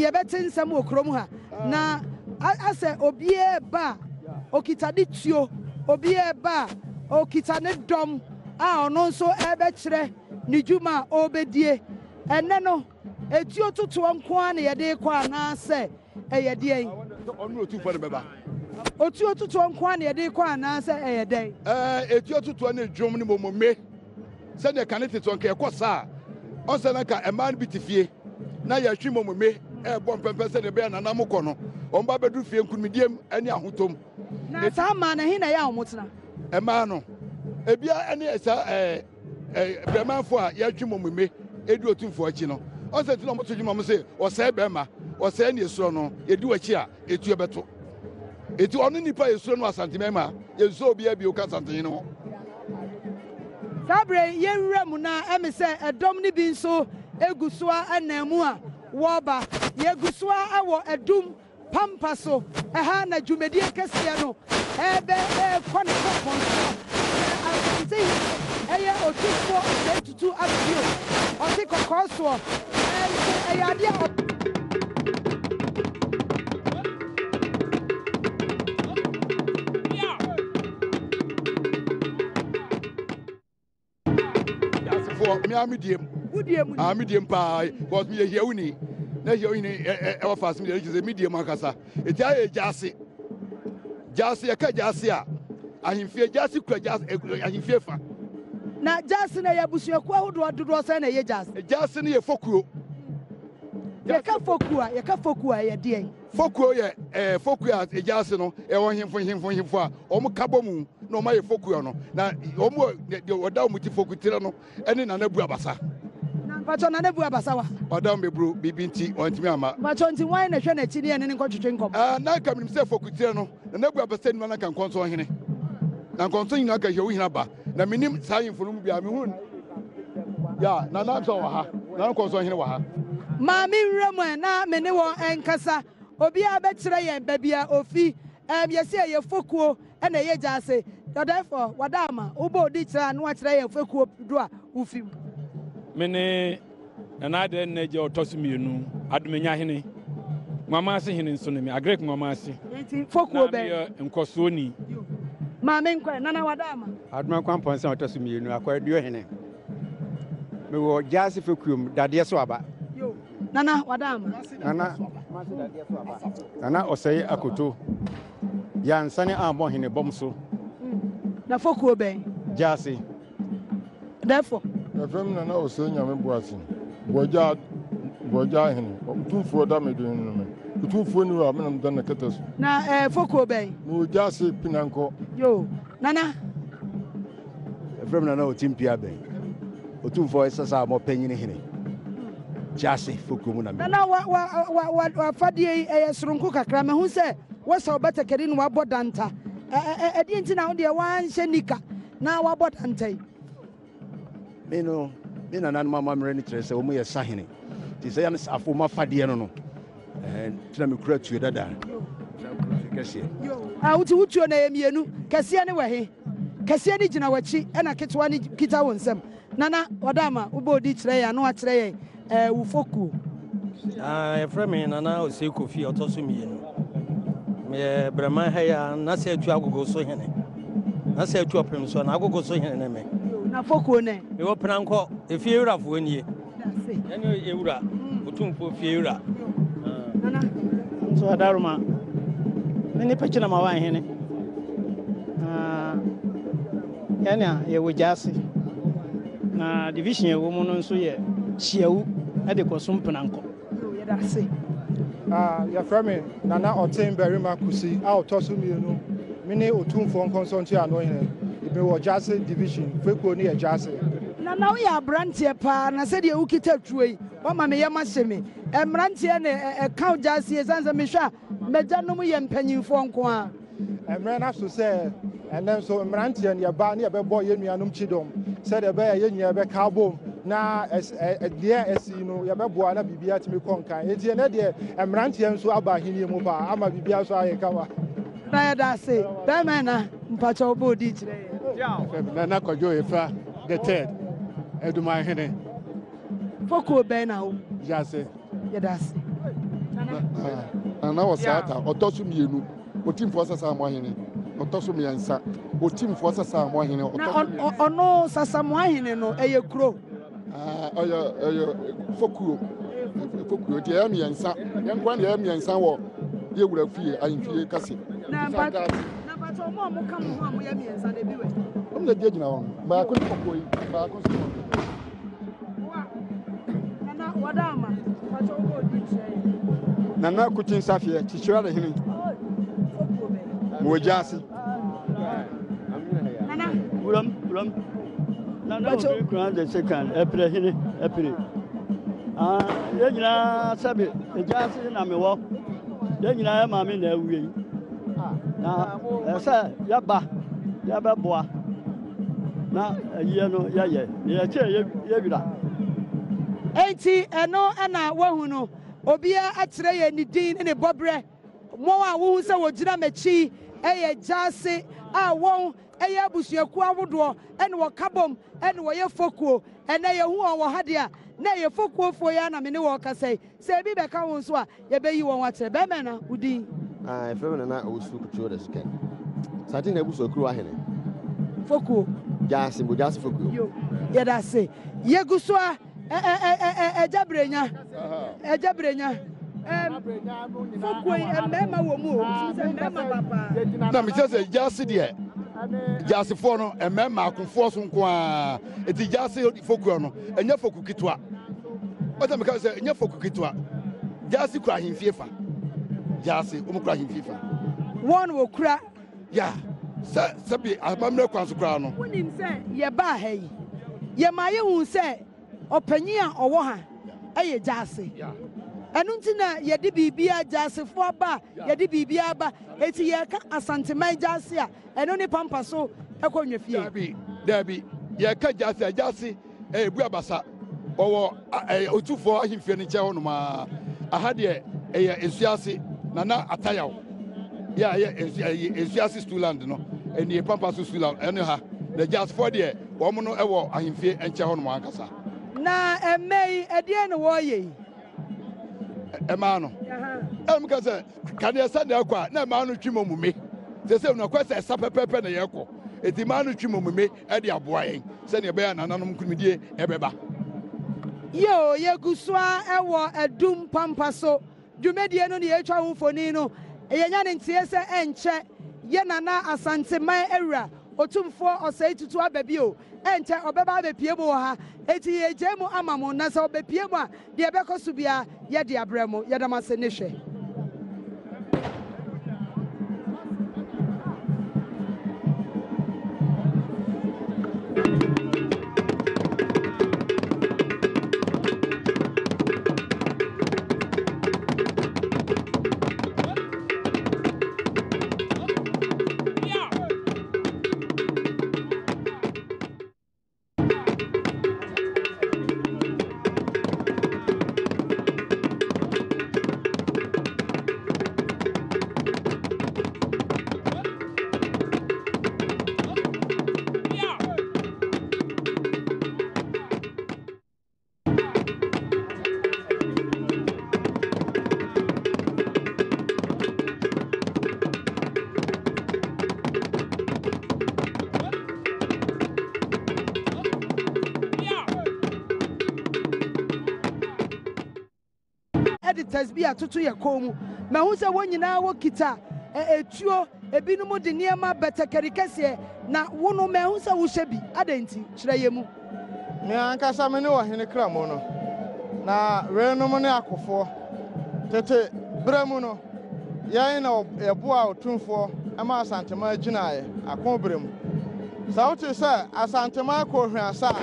yebete nsam okrom ha na ase obie ba okita ditio obie ba okita ne dom a ono nso ebe kire ni djuma obedie ene no etio tutu nko a na yede kwa na se eyede en onu otu fo ne beba otio tutu nko a na yede kwa na se eyede etio tutu na dwom ne momome se ne kanete to nka ekosa on se na ka eman bitifie na ya hwi momome bom pempe se ne be na namukọ no on ba bedu fie nkunmidiem ani ahotom na sa ma na hin na ya omutena ema no ebia ene esa bemanfo a ya hwi momome edu otumfo achi no on se tino moto dwuma mo se o se bema o se ne esuro no edu achi a etu ebeto etu onu nipa esuro no asantemema yezo obi abi o ka asantene no Sabre yenwura na emise edom ni bi nso egusua anamu a woba yegusua awo edum pampaso eha na dwumedie kese no ebe kone konso asante eye otufo etutu abio oti kokoso eyade medium pa because me here uni na here uni e fast me dey medium akasa eti aye jase e ka jase a ahimfie jase kura jase ahimfie fa na jase na yabusuaku ahodo se na ye jase ne ye fokuo ye ka fokua ye de fokuo ye fokua jase no e wo himfo a omo kabomu no ma ye fokuo no na omo de oda omo ti fokutire no ene na na bu abasa Pacho na nebu abasa wa Adom bebru bibinti ontimi ama Pacho nti wan na hwe na chi ne nkotwetwe nkom na ka minim se fokutire no na nebu abasa ni na ka nkonso hene na nkonso nyina ka hwe hina ba na minim saa yimfunu mu bia me hu ya na so wa ha na nkonso hene wa ha ma mi nwrem na me ne wo enkasa obi a be kire ye babia ofi yesi ye fokuo na ye jase therefore wadama ubo di kire anu a kire ye fokuo do a ufim mene na de na je otosu mienu adomenya hene mama ase hene nso ne me agrek mama ase enti fokuo be nkoso ni ma me nkwa nana wadama adoma kwampon se otosu mienu akwaduo hene me wo jase fokuom dade so aba yo nana wadama nana osei akoto ya nsane ambo hene bomso na fokuo be jase therefore Efrem na osei nyame boase boja hene utumfo da medun no me utumfo ni wa menam da na katasu na fokuo be no jase pinanko yo nana Efrem na otimpia be utumfo esasa mo panyini hene jase fokuo na me nana wa fadie soronko kakra me hu se wasa obatakeri no wabodanta edi ntina wo de wanhye nika na wabodanta Meno nan mama mreni trese omo ye sahene ti se yan afo ma fade no tina me kura tue dada kese yo wuti na emienu kese ne wehe kese ne gina wachi na ketwa ne kita wonsam nana odama ubodi kire ya no a kire ye wo foku efremi nana osei kofi otoso mienu me brema ha ya na se atu agogo so hene na se atu opem so na agogo so hene ne me na foku ne me wo pranko efie ewura fo nie ene ewura otumfo fie ewura nana so adaruma mene pekina ma wan hene yana ye wojase na division ye wo mu no nso ye hyiawu ade kosum pranko ye da se ya frame nana otin berima kusi a otosu mienu mene otumfo nkonsonti ano hene ibe wo jase division feko ni e jase nana wo ya brantie pa na se de ukita tuoi o ma me ye ma hyeme emrantie ne account jase sanza me hwa meja no mu ye mpanyimfo nko a emre na so se enen so emrantie ne ba ne be bo ye nuanom chidom se de be ye nyia be ka bom na de esi no ye be bo na bibia timi konkan enti ne de emrantie nso aba hini mu pa ama bibia so aye kawa na ya da se be me na mpacha obo di kire na kojo efa the third eduma hene foku be na o jase ye da se na was ata otosu mienu otim for sasa mohene otosu miensa otim for sasa mohene ono sasa mohene no eye kuro oyo fokuo de miensa yenkwan de miensa wo ye wura fie ahimfie kase na pato mo kam ho am ye miensa de biwe na die gina won ba ko kokoi ba ko so na wadama pato go di che Nana kuchin safia chichwa da hini mojasi nana ulam nana o kuna de second april hini april ye nyina sabe ejasi na mewo ye nyina ma me na awie na esa ya ba boa na ayi no ya ye che ye bira enti eno ana wahu no obia akyerɛ yɛ ne din ne bɔbrɛ mo a wo hu sɛ wogyina machi ɛyɛ jase a wɔn ɛyɛ abusuaku ahodoɔ ɛne wɔkabom ɛne wɔyɛ fokuo ɛnɛ yɛhu wɔn wɔ ha deɛ na yɛ fokuofoɔ yɛ na me ne wɔn kasa sɛ ebi bɛka wɔn so a yɛbɛyi wɔn akyerɛ bɛrima na udin ɛfrɛ me na ɔwusu kutuo de scan sate na abusuaku ahene fokuo jase fokuo yo yɛda se yɛgu so a ejabrenya fokoi emema wo mu o emema papa na me say jase de jase fo no emema akonfo so nko a eti jase fokuo no enya foku kitwa o ta me ka say enya foku kitwa jase kura himfie fa jase o mu kura himfie fa won wo kura ya sabi abamre kwanso kura no wonim say ye ba ha yi ye ma ye hu say opanyi a owo ha eye jase enu nti na ye de bibia jase fo aba ye de bibia aba eti ye ka asanteman jase a enu ne pampa so ekonwa fie dabi ye ka jase ebu abasa owo otufo ahimfie ne che hono ma aha de eye esuase na atayaw ya esuase stuland no eni pampa so stuland enu ha the jase for de wo mo no ewo ahimfie enche hono ma ankasa na emei edie ne wo ye ema no ka se ka de sa na akwa na ema no twimo mume se no kwa se sa pepepe na ye ko eti ma no twimo mume e de aboa yen se ne be ya nananom kunimidie ebeba yo ye gusua ewo edum pampa so dwumedie no ne ye twa homfoni no ye nya ne ntie se enche ye nana asante man ewura otumfo osai tutu ababi o enche obeba abepie mu ha eti ye jemu amamo na se obepie mu a de ebekoso bia ye de abremo ye da mase ne hwe editors bi atoto ye komu ma hu se wonyina wo kita etuo ebinum de niema betekeri kese na wono ma hu se wo hye bi adanti kire ye mu me ankasa me ne wo hene kramo no na renum ne akofo tete bremu no yayin na eboa otumfo ama asantema aginae akon bremu sa wote se asantema ko hwasa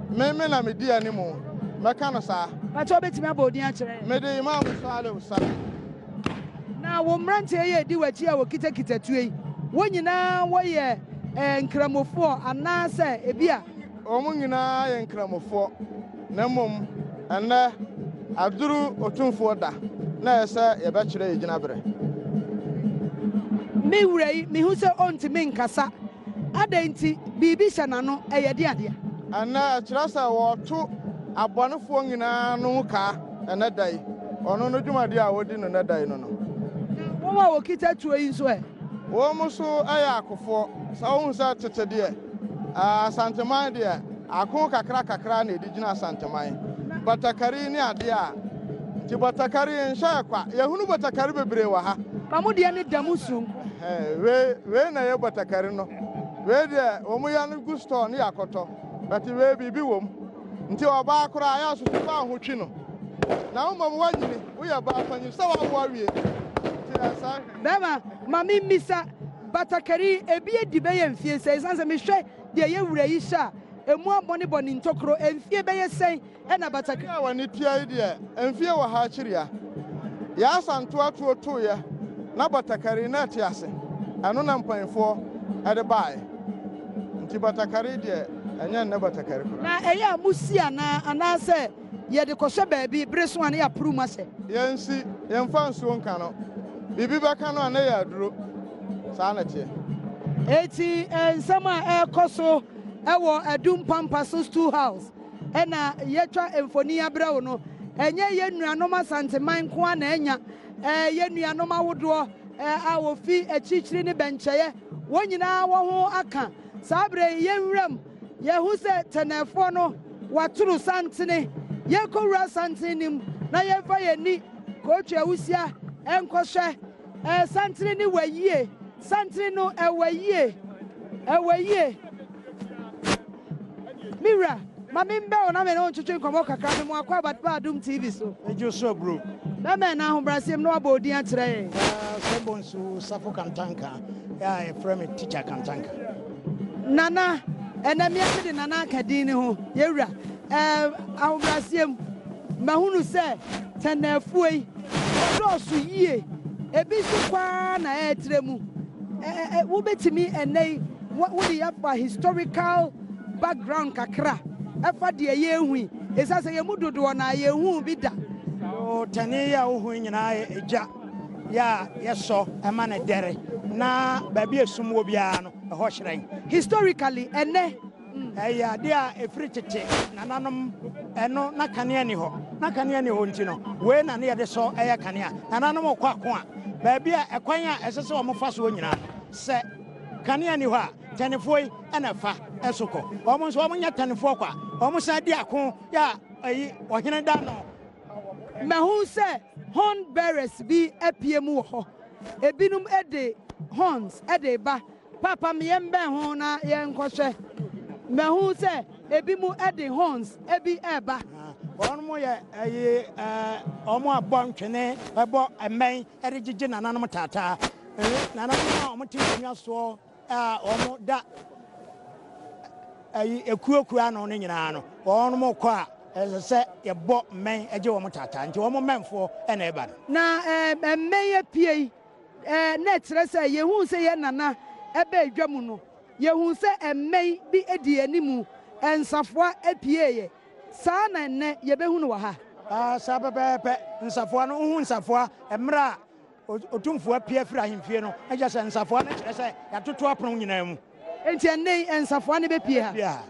me na me di animu meka no sa pacho betimi abodin a kire me de imam sale usale na wo mrante ye di wachi a wo kita tue wonyina wo ye nkramofo anase ebia omu nyina ye nkramofo na mom enne aduru otumfo da na ese ye be kire yigina bre me wurei me hu se ontimi nkasa adanti bibi hyana no eye de ade ana kire sa wo to abonefo nyina no ka ene dai ono no dwumade a wodi no na dai no no wo ma wo kita tuo yi so e wo mo so aya akofo sa wo nsa tete de asanteman de akon kakra na edigina asanteman batakari ni ade a ti batakari nsha kwa yehunu batakari bebre wa ha mamu de ne damusu we na ye batakari no we de wo mo ya no gusto ne yakoto but we bibi wom nti oba akora aya so fa ahotwi no na wo mam wanyini wo ya ba afanyi sa wa wie ti asa bema mami misa batakari ebi edibe ye mfie se sanse me hwe de ye wura yi sha emu abone bone ntokro emfie be ye sen e na batakari wa ni tia de emfie wa ha kyiria ya santo atoto ye na batakari na ti ase anu na mpanfo ade bae nti batakari de enya na batakari na eya musia na anase ye de kohwe baabi breso ane ya pruma se yensi yemfa nsuo nka no bibi baka no na ya duro saa na tie eti ensama ekoso ewo Adom Pampaso Stew House ena yetwa emfoni abrawo no enye ye nuanom asanteman ko na enya ye nuanom awodo a wo fi achichiri ne bencheye wonyina wo ho aka sabre ye nwram ye hu se tenefo no waturu santene ye kowura santenim na ye fa ye ni kootwa wusia enkohwe santene ni wayie santene no ewayie Mira, mami mbe ona me no nchuchu nkomo kakra me mo akwa Badwam TV so. Ejo so bro. Na me na ho brasem no abodi akyere. Sebonsu Safo Kantanka. Ya e frame teacher Kantanka. Nana, ena me ase de nana akadin ne ho. Yewura. Aho brasem mahunu se tenafuei. Do so yie. Ebi so kwa na etremu. Wo betimi enei wo de yafa historical background kakra afa de ye hu esase ye mudodo na ye hu bi da o tani ya hu nyina eja ya yeso ema na dere na ba bi esum wo bia no ho hyerɛn historically ene ya de a efiri tete nananom eno na kanea ni ho nti no we na ne ye de so eya kanea nananom kwa ko a ba bia ekwan a esese wo mofa so nyina se kanea ni ho a tenefoi ena fa esoko omo so omo nya tenefo kwa omo sa di akon ya ayi ohene da no mehu se horn bearers bi apie mu ho ebinum ede horns ede ba papa me yembe ho na ye nkɔhwɛ mehu se ebi mu ede horns ebi eba on mo ye ayi omo abɔ ntwene ebo emen ede gigi nananom tata nananom omo tinwa so omo da ayi ekuokua no nyina no on mo kɔ a ɛsɛ yɛbɔ men agye wɔ mo tata nti wɔ mo menfo ɛna eba na men apie na kyerɛ sɛ yehu sɛ ye nana ebe adwam no yehu sɛ men bi edi animu ensafoa apie ye saa na ne yebehu no wɔ ha saa bɛbɛpɛ nsafoa no hu nsafoa emra otumfo apie afira ahemfie no agya sɛ nsafoa no kyerɛ sɛ yɛatoto apono nyina mu enti ene ensafoa ne bepie ha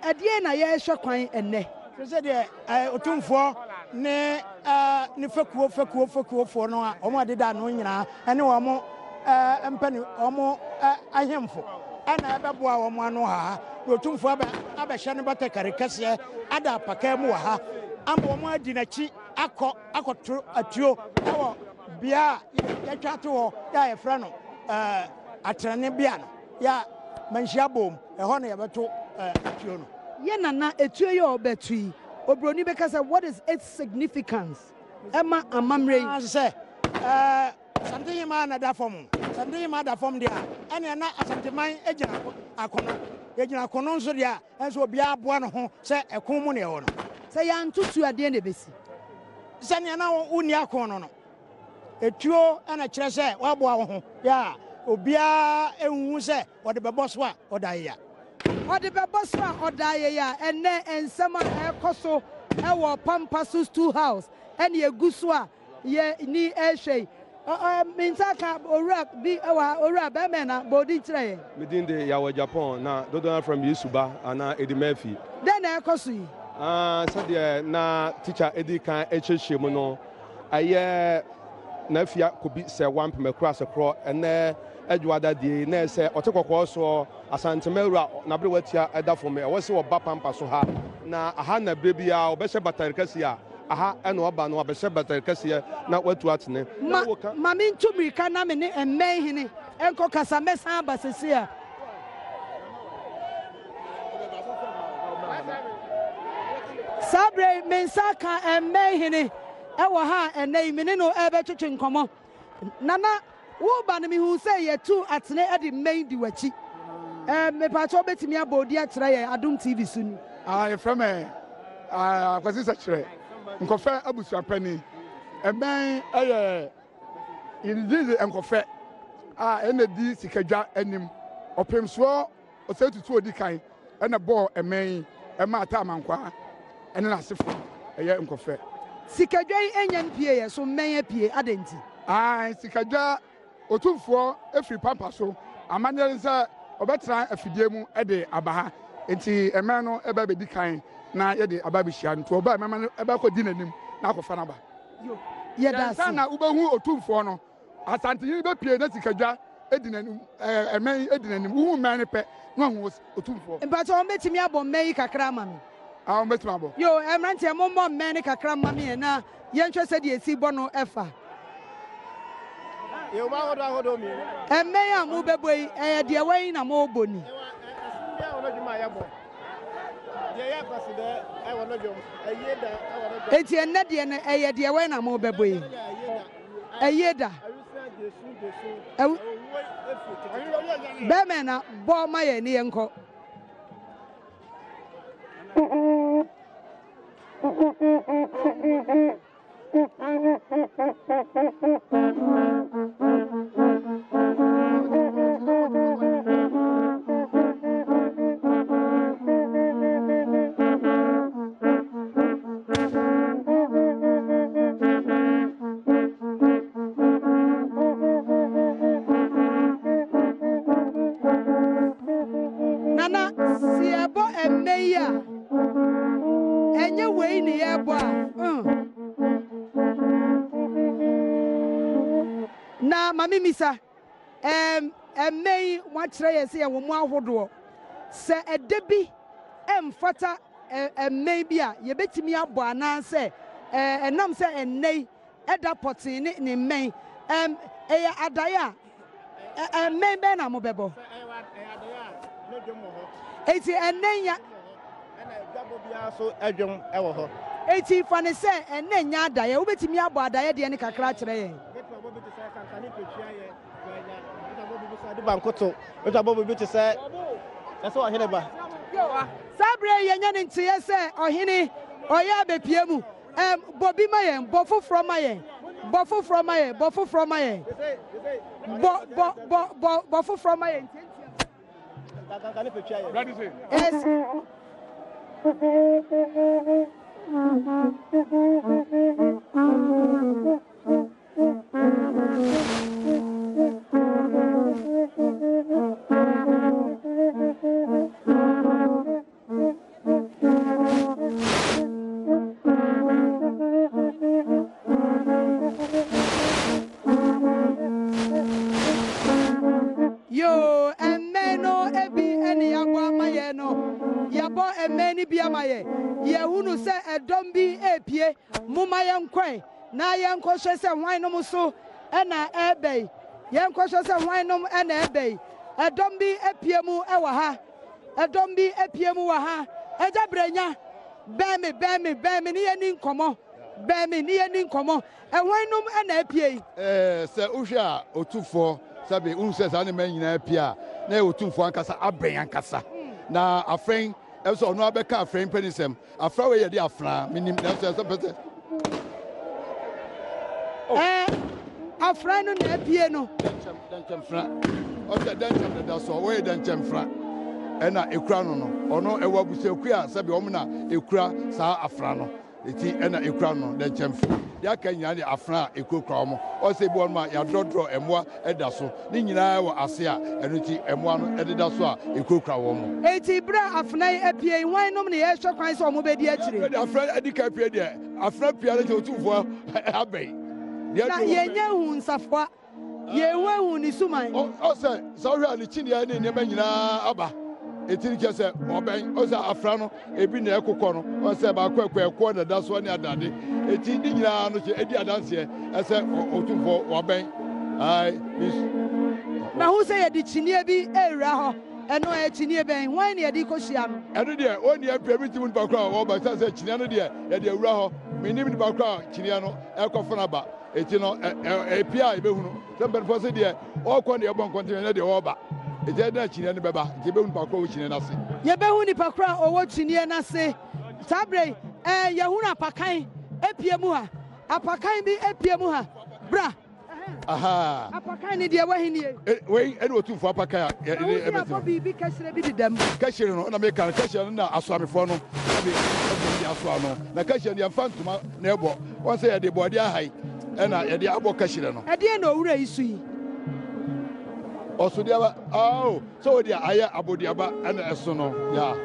adie na ye hwe kwan enne se de otumfo ne fekuo fo no a omo adeda no nyina ene wo mo empani omo ahemfo ana beboa wo mo ano ha otumfo abehye ne batakare kase ada paka mu ha ambo mo adi na chi akoto atuo wo bia ya twato wo ya efra no atrane bia no ya manhia bom ho na ye beto atuo no ye nana etuo ye obetui obroni bekasa what is its significance ema amamre say something ma na da form dia ene na asanteman egina akono nso dia enso obia aboa no ho se ekon mu ne ho no se ya ntutu ade na besi se ne na uni akono no etuo ana kire se waboa wo ho ya obia ehun se ode bebo so a odaye ya ode bebo so a odaye ya ene ensema ekoso ewo Pampaso Stew House ene eguso a ye ni ehwe mintaka ora bi ewa ora be me na bodi kire ye midin de ya wa Japan na dodona from Yusuba ana Edimefi den ekoso yi Sadia na teacher Eddie can Echemono. I na Afia Kobi Serwaa Ampem across a crow and Edward the nurse Otoko so Asantemera Nabriwatia Ada for me. I was so Bapampa so ha na Hana baby or Besha Batarcasia. Aha, and Obano Besha Batarcasia, not what to atne. Mamin to me can nominate and may hini and Cocasamesa Basia. Sabre Mensaka and Mayhini, Ewaha and Naminino Ever Chichin Como. Nana, who banami who say ye two at ne at the main duachi. Me patrol bet me about the X-ray, Adom TV soon. I from a was this actually. Nkofe Abusu Penny. A man, in this Nkofe, and the D. Sikaja and him, or Pim Swa, or 32 decay, and a ball, a man, a Matamankwa. And then I said, a young coffee. Sikaja and Yan so may appear adenti. Sikaja or 2 for every pampa so. A man is a better a fidemu a day abaha, and see a man or a baby decaying, now a day a baby shan to obey my man about dinner him, now for Fanaba. Yet, Sana Ubahu or 2 for no. As Anthony appeared at Sikaja, Edin, a man, Edin, who man a pet, one was or 2 for. But I'll bet me about make a cramman. I'll bet Mabo. Yo, I'm ranting a more manic a cram mammy and now, Yantra said you see Bono Effa. You want me? And may I move away, dear Wayne, a more bonny. It's a Nadian, a dear Wayne, a more baby. A yeda. Bemana, bore my uncle. Nana, see a boy and mayor. And your way in the air, boy. Now, Mammy Missa, may what tray say a woman would do. Say a Debbie, fata, maybe you bet me up, boy, and say, and num say, and nay, at that pot in it in May, Adaya, may ben a mobile. It's a name. So Adom ever. 80 funny say, and then Yada, you bet me about Diana and Cacratray. Bancoto, what about Bobby to say? That's what I hear about. Sabre, Yan in TSA, or Hinny, or Yabe Piemu, Bobby Mayen, Boffo from Mayen, Boffo from Mayen, Boffo from Mayen, Boffo from Mayen. Yes. Yo, and meno ebi any agua mayeno. Yabo and many biamaye. Yahunu say a dombi epie, Mumayam quay. Na young cautious and wine no so, and a abbey. Young cautious and wine and abbey. A dombi epiemu ewaha. A dombi epiemu waha. A jabrenya. Bammy, near Nincomo. Bammy, near Nincomo. And wine and epie. Sir Usha, or 2 for. Sabi unses animal in a pia, no 2 for Ancassa, Abbey and Cassa. Now a friend, also no Becca, friend Pennisem, a flower, dear Fla, meaning that's a person. A friend on the piano. Okay, then that's all way than Chemfra. And a crown or no, a wabusia, Sabi Omina, a cra, Sa Afrano. eti ena ekura no de nchemfo ya ka nyina ne afra ekokura mo o se bi ma ya drodro emoa eda so ni nyina wo ase a eno ti emoa no ededa so a ekokura wo mo eti bra afna apie wan nom ne ye hwe kwan se o mo be di akire afra adika apie de afra pia le otumfo abai na yenye hu nsafwa ye hu ni suman o se so hwe ani chinia ne ne nyina aba etiri kese oben o se afra no ebi na ekokọ no o se ba kwekwe na da so ne adade eti di nyina no che edi adanse ese otumfo oben ai na hu se ye di chinie bi ewra ho eno e chinie ben wan ne ye di koshia no eno de oni apia bi timu ba kra o ba se chinia no de ye de ewra ho menim ba kra chinia no ekofo na ba eti no epia ebehunu se ben fo se de o ko ne e bon kontinent na de o ba eti na chinia no beba eti behunu ba kra o chinia na se ye behu ni pa kra o wo chinia na se sabre ye hunu apakan epie mu ha apakan bi epie mu ha bra aha apakan ni de wahini we ene otumfo apakan e ebeti bi bi kasire bi didam kasire no na me kan kasire no na asoamefo no be asoa no na kasire no yamfantuma na ebo won say ye de body ahai ena ye de abo kasire no e de na owura isu yi osodiaba so de aya abodiaba ena eso no ya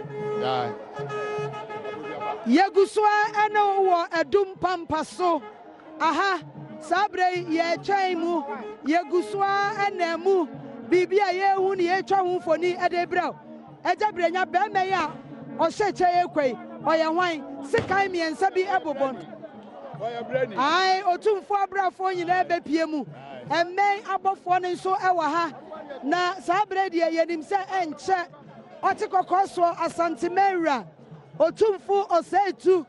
yeguswa ena wo edum pampa so aha sabre ye twai mu yeguswa ena mu bibia ye hu ni ye twa hu foni ede brao eja brenya be me ya o hyeche ekwei oye hwan sekai miensa bi ebobon oye breni ai otumfo abrafo nyina ebe pie mu emmen abofo ne so ewa ha na sabre de yenim se enche otikokoso asantemera otumfo osetu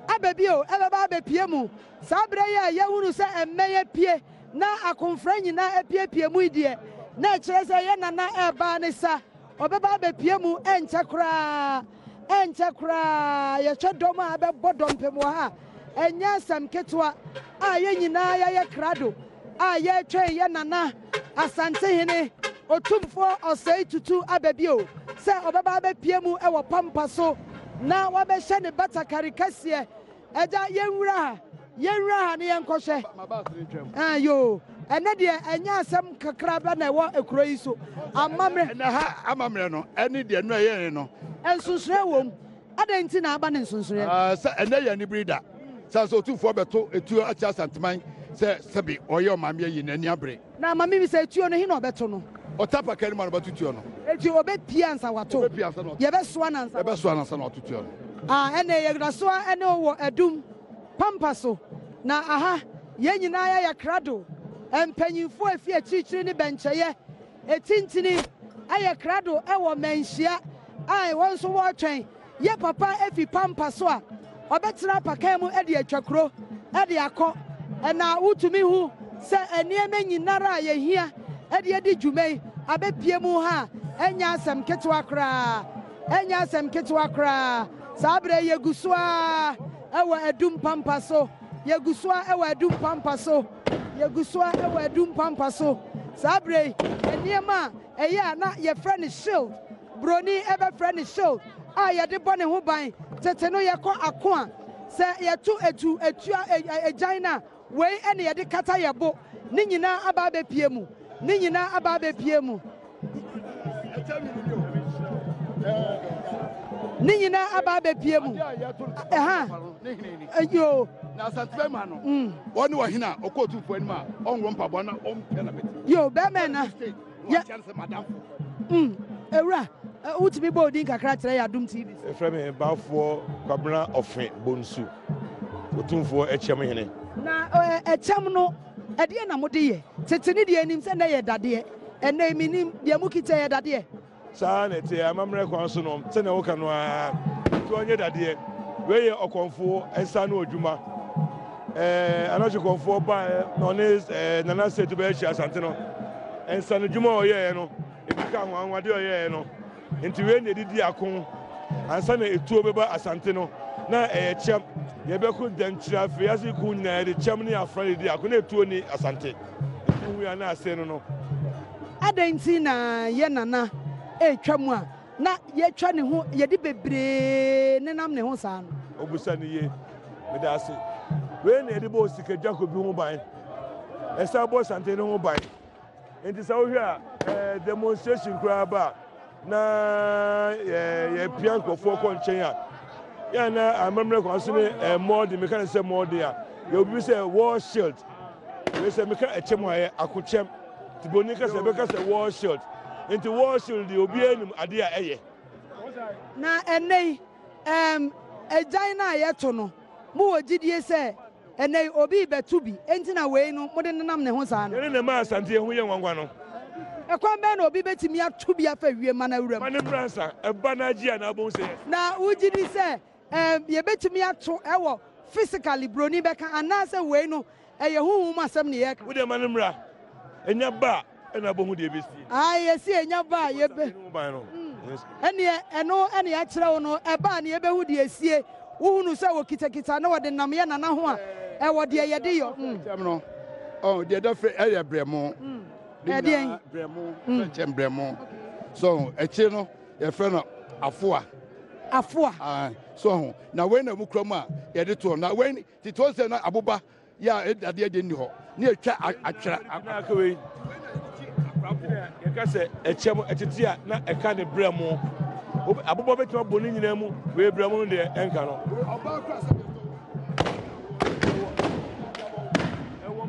abebio ebeba abepie mu sabre ya yehunu se emmeye pie na akonfra nyina epie mu die na kire se ye nana eba ne sa obeba abepie mu enche kra ye twedom abebo dompem wo ha enya sam ketwa a ye nyina ya ye krado a ye twe ye nana asante hene otumfo osetutu abebio se obeba abepie mu ewo pampa so na wabehye ne batakari kase eja yenwura ha ne yenkɔhwɛ yo ene de enya asɛm kakra ba na ɛwɔ ekuro yi so amamre na ha amamre no ene de no ye no ensunsure wom adanti na aba ne nsunsure se ene ye ne brida sa so tufo beto etu acha santeman se sebi oye mamie yi na ni abre na mami mi se etuo no hi na obeto no otapa kan ma no batutuo no eti obepia ansa wato ye be soa na ansa na otutuo no ene ye grasoa ene wo edum pampa so na aha ye nyina ya krado empanyimfo afi achichiri ne bencheye etintini aye krado ewo menhia ai won so wo twen ye papa afi pampa so a obetra pakan mu ede atwakro ede akọ na wutumi hu se enieme nyinara ye hia ede edi dwumei abepie mu ha enya asem ketwa kra sabre yeguswa ewa edum pampa so sabre eniema eya na ye friend shield broni ebe friend shield a ye de bone ho ban tete no ye kɔ ako a se ye tu etu ejina we ene ye de kata ye bo ni nyina aba bepie mu ni nyina aba bepie mu yo na satwe ma no woni wo hina okotu fu anima onwo mpabo na ompena beti yo be me na ya chance madam ewra utimi bo din kakra kire ya Adom TV efreme bafo kwabena ofen bonsu otumfo echem hene na echem no ede na mode ye tetene de anim se na ye dade ene minim de mukita ye dade saa na te amamre kwan so no se na wo ka no a to onye dade we ye okonfo ensa na odwuma anaje konfo ba no ne nana se to be chi asante no ensa no dwuma oye no ebika ho anwade oye no nti we ne didi akon ansa na etuo beba asante no na chem ye be ku danchira fe yasi ku nyina de chem ne afra didi akon na etuo ni asante hu ya na ase no adanti na ye nana etwam a na ye twa ne ho ye di bebre ne nam ne ho saa no obusa ne ye medase we na edi bo sika Jacob bi ho ban esa bo sante no ho ban enti sa wo hwe a demonstration kura ba na ye pian kofo ko nchen a ya na amamre ko so ne more de me kan say more de a ye obi say war shield we say me kan echem aye akochem ti boni ka say be ka say war shield enti war shield de obi anim ade a eye na enei ejan na ye to no mo wogidie say enei obi betu bi enti na we no mo de nenam ne ho saa no ne ma asante ho ye nwangwa no ekwan be na obi betimi atu bi afa wie ma na wuram mane bransa eba na gia na bon say na wogidi say ye betimi atu ewo physically broni beka anase we no eye huhu masem ne ye ka wo de mane mra enya ba na bo hu de besi ye si enya ba ye be ene ya kire wo no eba na ye be hu de esie wo hunu say wo kitakita na wo de nam ye nana ho a e wo de ye de yo no oh de da fe area bremo edien bremo chem bremo so echi no ye fe no afoa so na we na mu krom a ye de to na we ti to se na aboba ya ade de ni ho na etwa atwera akawe ye ka se echem etiti a na eka ne bremo aboba betima boni nyina mu we bremo no de enka no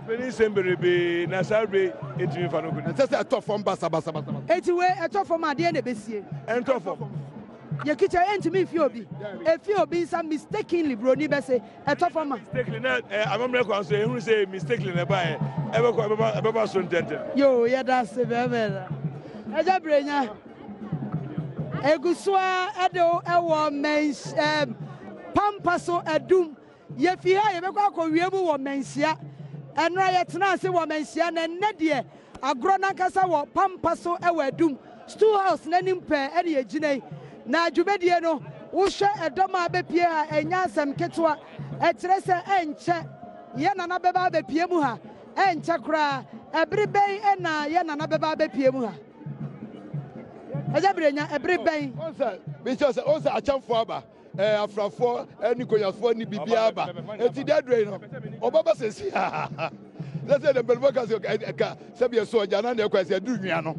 Penny Semberebe, Nasabe, Etimi Fanogu. And that's a tough from Bassa. Anyway, a tough from my DNA Bessie. And tough from your kitchen and to me, if you be some mistakenly, Brony Bessie, a tough from my mistakenly. I remember saying who say mistakenly by ever so intended. Yo, yeah, that's a very. As a brainer, a guswa, Ado, a men's Pampaso, a doom. Yet, you have a go, we have a men's. And right now, see what mention and Nadia, a gronakasa or Pampaso, a doom, storehouse, Nanim Pair, Eddie Gine, Na Jubediano, Usha, a Doma Bepia, and Yansam Ketua, a Teresa and Che, Yanabeba Bepiemuha, and Chakra, a Bribay and Yanabeba Bepiemuha. As a brainer, a Bribay, because also a champ for after 4 and Nicolas for ni bibiaba eti dead rain obaba sesi let's say the belbokas sabia so jana na kwase du nwia no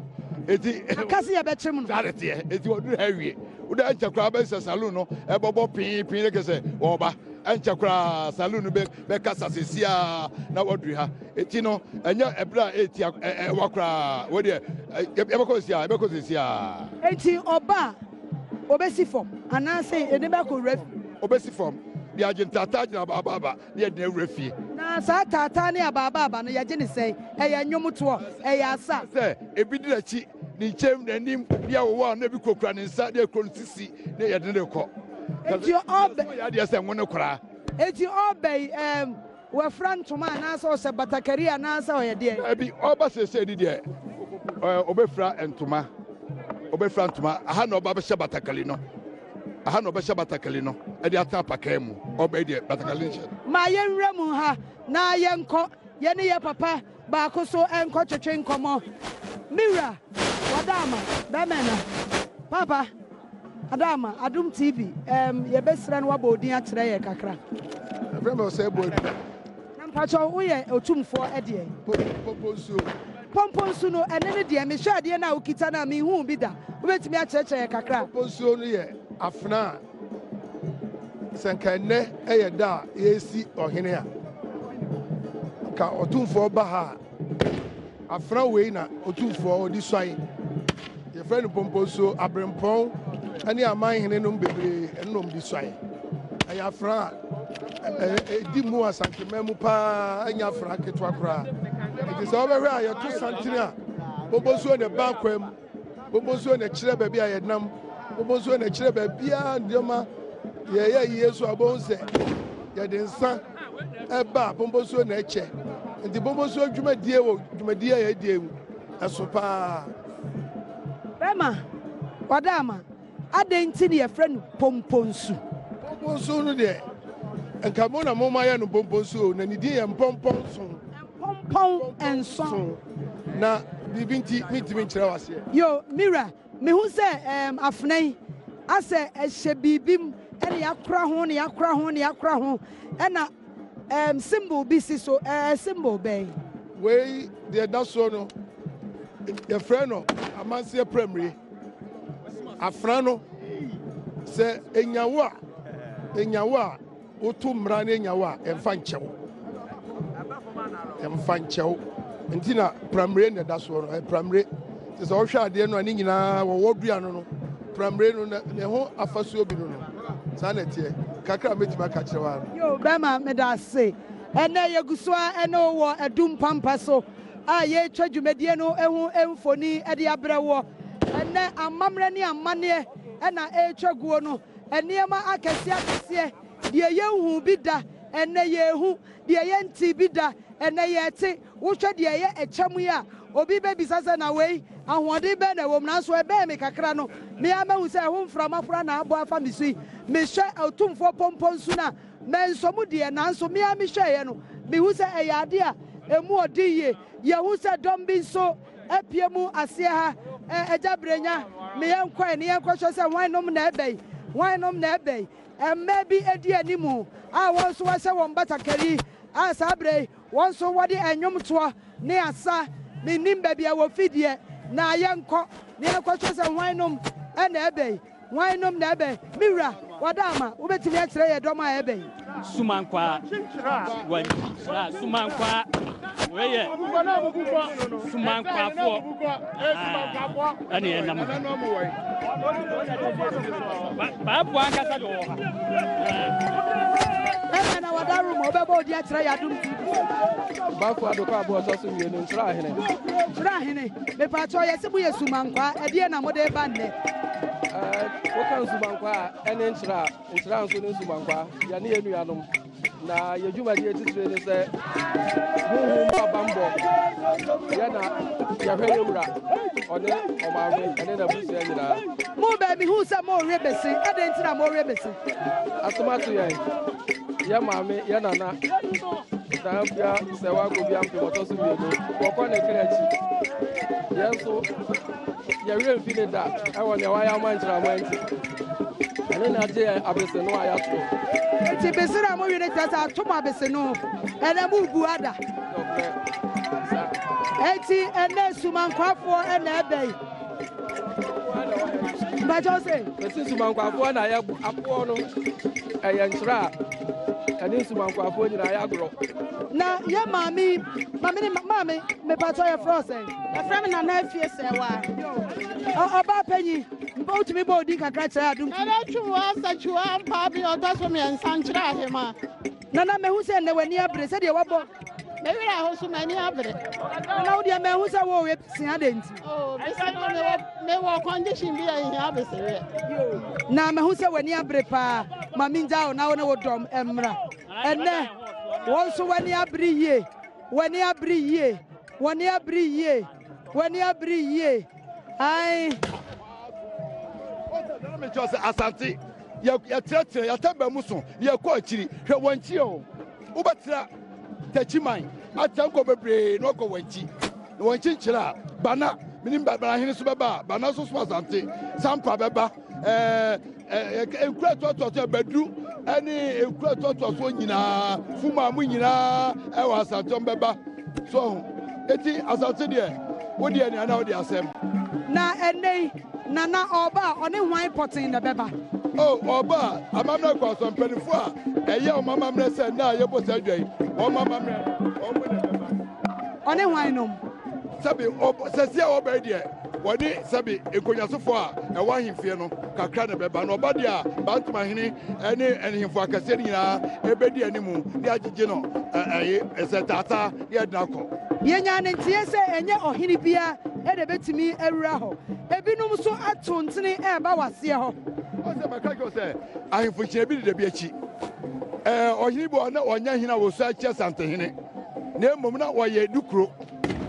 eti akase ya betrim no darete eti odu hawie uda anchakra ba salon no ebobo pin ne kese oba anchakra salon be kasa sesia na wodu ha eti no enya ebra eti wakra we de ebeko sesia eti oba obesi form anase eneba ko ref obesi form the agentata na baba na de refi na sa tata ne ababa no yaje ne sei eya nwomuto eya asa se ebi dirachi ni chem na nim bia wo na bi kokura ne nsa de kro sisi na ye de ne ko eti obe ya de se nwone kora eti obe we frantoma na so se batakari na sa o ye de abi oba se di de obefra entoma obefrantuma aha na oba be batakali no aha na oba batakali no e de ata paka mu oba de batakali nche ma ye nwra mu ha na ye nko ye ne ye papa ba ko so enko twetwe nkomo mira wadama bemena papa adama Adom TV ye besra no wabodin a kire ye kakra vrema say boy na mpacho wo ye otumfo e de pomponsu no enene de me hwa de na ukita na me hu bi da obetimi a cheche kakra pomponsu no ye afna sankanne eye da yesi ohene a ka otumfo ba ha afra we na otumfo odi swai ye friend pomponsu abrempon ani aman hene no bebre enom bi swai aya afra di mu asankememu pa anya afra ketwa kra it is over where you to santina boboso ne bankwam boboso ne kire ba bia ye nam boboso ne kire ba bia ndema ye yesu abonse ye de nsa eba boboso ne eche ndi boboso dwumadie wo dwumadie ye die mu asopa bema wadama adenti ne ye friend pomponsu no de enka mo na mo ma ye no pomponsu na ni die ye pomponsu pom and song na bibinti mitimi kire wase yo mira me hu se afnan ase ehye bibim ɛne yakora ho ne yakora ho ne yakora ho ɛna symbol bi si so symbol bɛn wei deɛ da so no yɛfrɛ no amanseɛ primary afra no sɛ enyawo a woto mmara no enyawo a ɛmfa nkyɛw nti na primary ne da so no primary sɛ wohwɛ adeɛ no a ne nyinaa wɔwɔ dua no primary no ne ho afasuo bi no saa na ɛteɛ kakra mɛtumi aka kyerɛ wa yo bɛma meda ase ɛnɛ yɛgu so a ɛne wɔ adum pampa so a yɛtwa dwumadie no ɛho mfoni ɛde abrɛ wɔ ɛnɛ amammerɛ ne amanneɛ ɛna ɛtwa guo no nneɛma akɛseɛ deɛ yɛnhu bi da ɛnɛ yɛhu deɛ yɛnti bi da ɛnɛ yɛte wohwɛ deɛ yɛ ɛkyɛm yi a obi bɛbisa sɛ na wei ahoɔden bɛɛ na ɛwɔ mu nanso ɛbɛɛ me kakra no mea mahu sɛ ɛho mframa kora na abɔ afa me so yi mehwɛ ɔtomfoɔ pɔmpɔ nso no a mɛnsɔmu deɛ nanso mea mehwɛeɛ no mehu sɛ ɛyɛ ade a ɛmu ɔde yie yɛhu sɛ dɔm bi nso apie mu aseɛ ha ɛgya berɛnya meyɛnkɔe ne yɛnkɔhwɛ sɛ hwanom na ɛbɛi ɛmma bi adi animu a wɔn nso wɔhyɛ wɔn batakari a saa berɛ wɔn nso wɔde ɛnwomtoɔ ne asa menim baabi a wɔfi deɛ na yɛnkɔ ne yɛnkɔhwɛ sɛ hwanom na ɛbɛi mewura wɔda ama wobɛtumi akyerɛ yɛ dɔm a ɛbɛi sumankwa sumankwa weye sumankwafoɔ ɛne ɛnam baaboa ankasa de wɔ ha ɛna na wɔda rom ɔbɛbɔ odi akyerɛ yɛ adom baafo adokɔ aboɔ sɔ so mmienu nkyerɛ ahene mepatɔ yɛ sɛ moyɛ sumankwa ɛdeɛ na mode ba nnɛ woka nsumankwa a ɛne nkyerɛ nso ne nsumankwa yɛne yɛ nuanom na yɛdwumadeɛ titire ne sɛ honhom abambɔ yɛna yɛhwɛ yɛwura ɔne ɔmaame ɛne n'abusua nyinaa mo baabi hu sɛ moɔwerɛ bɛsi ɛdɛn nti na moɔwerɛ bɛsi asomato yɛn yɛ maame yɛ nana Afia Serwaa Kobi Ampem ɔtɔ so mmienu wɔkɔ ne kra akyi yɛn nso yɛwerɛ mfi ne da ɛwɔ nea wayɛ ama nkyerɛama nti ɛne na agye yɛ abese no a yɛato nti bese no a mowie ne kyerɛ sɛ atom abese no ɛnɛ mobu ada enti ɛnɛ sumankwafoɔ ɛna ɛbɛi mbakyɛw sɛ ɛsi sumankwafoɔ na yɛ aboɔ no ɛyɛ nkyerɛ a ɛne nsumankwafoɔ nyinaa yɛ agorɔ na yɛ maame mepatɔ yɛfrɛ sɛ yɛfrɛ me Nana Afia Serwaa ɔbaa panyi mpa wotumi bɔ odi kakra kyerɛ adom ɛdɛtwiwa asakyiwa mpa bi ɔtɔ so mmiɛnsa nkyerɛ ahema nana mahu sɛ nnɛ w'ani abere sɛdeɛ wɔbɔ mɛwerɛ aho so m'ani abere na wodeɛ mahu sɛ wɔwɛ sia de nti bɛsɛ no mewɔ condition bi a ɛhia besereɛ na mahu sɛ w'ani abere paa ma mengya wo na wo ne wo dɔm mmra ɛnɛ wɔn nso w'ani abere yie ai mekyerɛ sɛ asante yɛtrɛtrɛ yɛtaba mu so yɛkɔ akyiri hwɛ wankyi o wobɛtera takyiman atɛ nkɔ bebree na ɔkɔ wankyi na wankyi nkyerɛ a bana menim banahene so bɛba a bana so so asante sampa bɛba nkura tɔtɔtɔ bɛduru ɛne nkura tɔtɔtɔ nyinaa fuma mu nyinaa ɛwɔ asante bɛba so eti asante deɛ wodi ɛnea na wodi asɛm na ɛnɛ nana ɔba ɔne hwan pɔten na bɛba ɔba amammerɛ kɔ asɔ mpanimfoɔ a ɛyɛ ɔmamammerɛ sɛ na yɛbɔ sɛ adwa yi ɔmamammerɛ ɔmo na bɛba ɔne hwan nom sɛbi sɛsi a ɔbɛyi deɛ wɔne sɛbi nkonnwasofoɔ a ɛwɔ ahemfie no kakra na bɛba na ɔba deɛ a bantamahene ɛne ahemfo akɛseɛ no nyinaa ɛbɛdi animu ne agyegye no ɛsɛ taataa ne ɛdena kɔ yɛnya ne nteɛ sɛ ɛnyɛ ɔhene bia ɛde bɛtumi awura hɔ ebinom nso ato ntene ɛɛba waseɛ hɔ ɔsɛ mɛka kyerɛ sɛ ahemfo kyerɛ bi deda bi akyi ɔhene bi ɔne ɔnyɛ hene a wɔso akyɛ santehene na mmom na wɔyɛ dukuro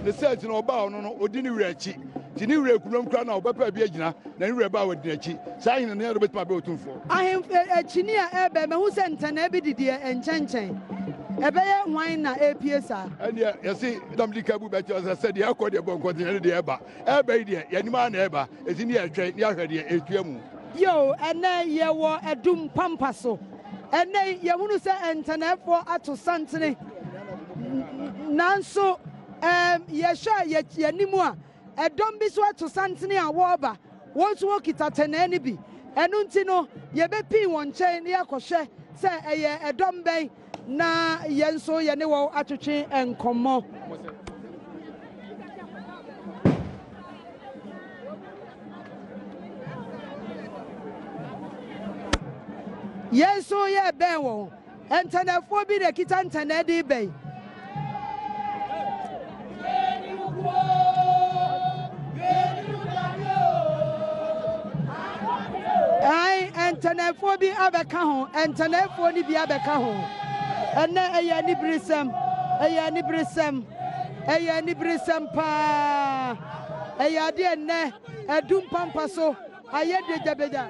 ne sɛ nti na ɔbaa ɔno no ɔdi ne wura akyi nti ne wura akunom kora na ɔbɛpɛ bi agyina na ne wura baa wɔdi n'akyi saa ahene no yɛ de bɛtumi abɛ ɔtumfoɔ akyini a ɛbɛ mahu sɛ ntɛnaa bi didiɛ nkyɛnkyɛn ɛbɛyɛ hwan na ɛpie saa ɛneɛ yɛse namde ka bu bɛkyɛ sɛ sɛdeɛ ɛkɔ deɛ bɔ nkɔntene no deɛ ɛba ɛba yi deɛ yɛnim a na ɛba ɛsi ne yɛhwɛ ne yɛahwɛ deɛ ɛtua mu Yo, ene ye wo Adom pampaso. Ene ye hunu se entenefo ato santene. Nanso ye sha ye nimu a Adom bi so ato santene a wo ba. Won so kita tenani bi. Enu nti no ye be pi won chen ye akohwe se eye Adom ben na ye nso ye ne wo atwetwe enkomo. Yes, so yeah, Bewo. And Tanafo be the Kitan Tanadi Bay. I and Tanafo be Abacaho, and Tanafo be Abacaho. And now a yanibrism, a yanibrism pa. A yadian, a doom pampaso. Aye de jabeja.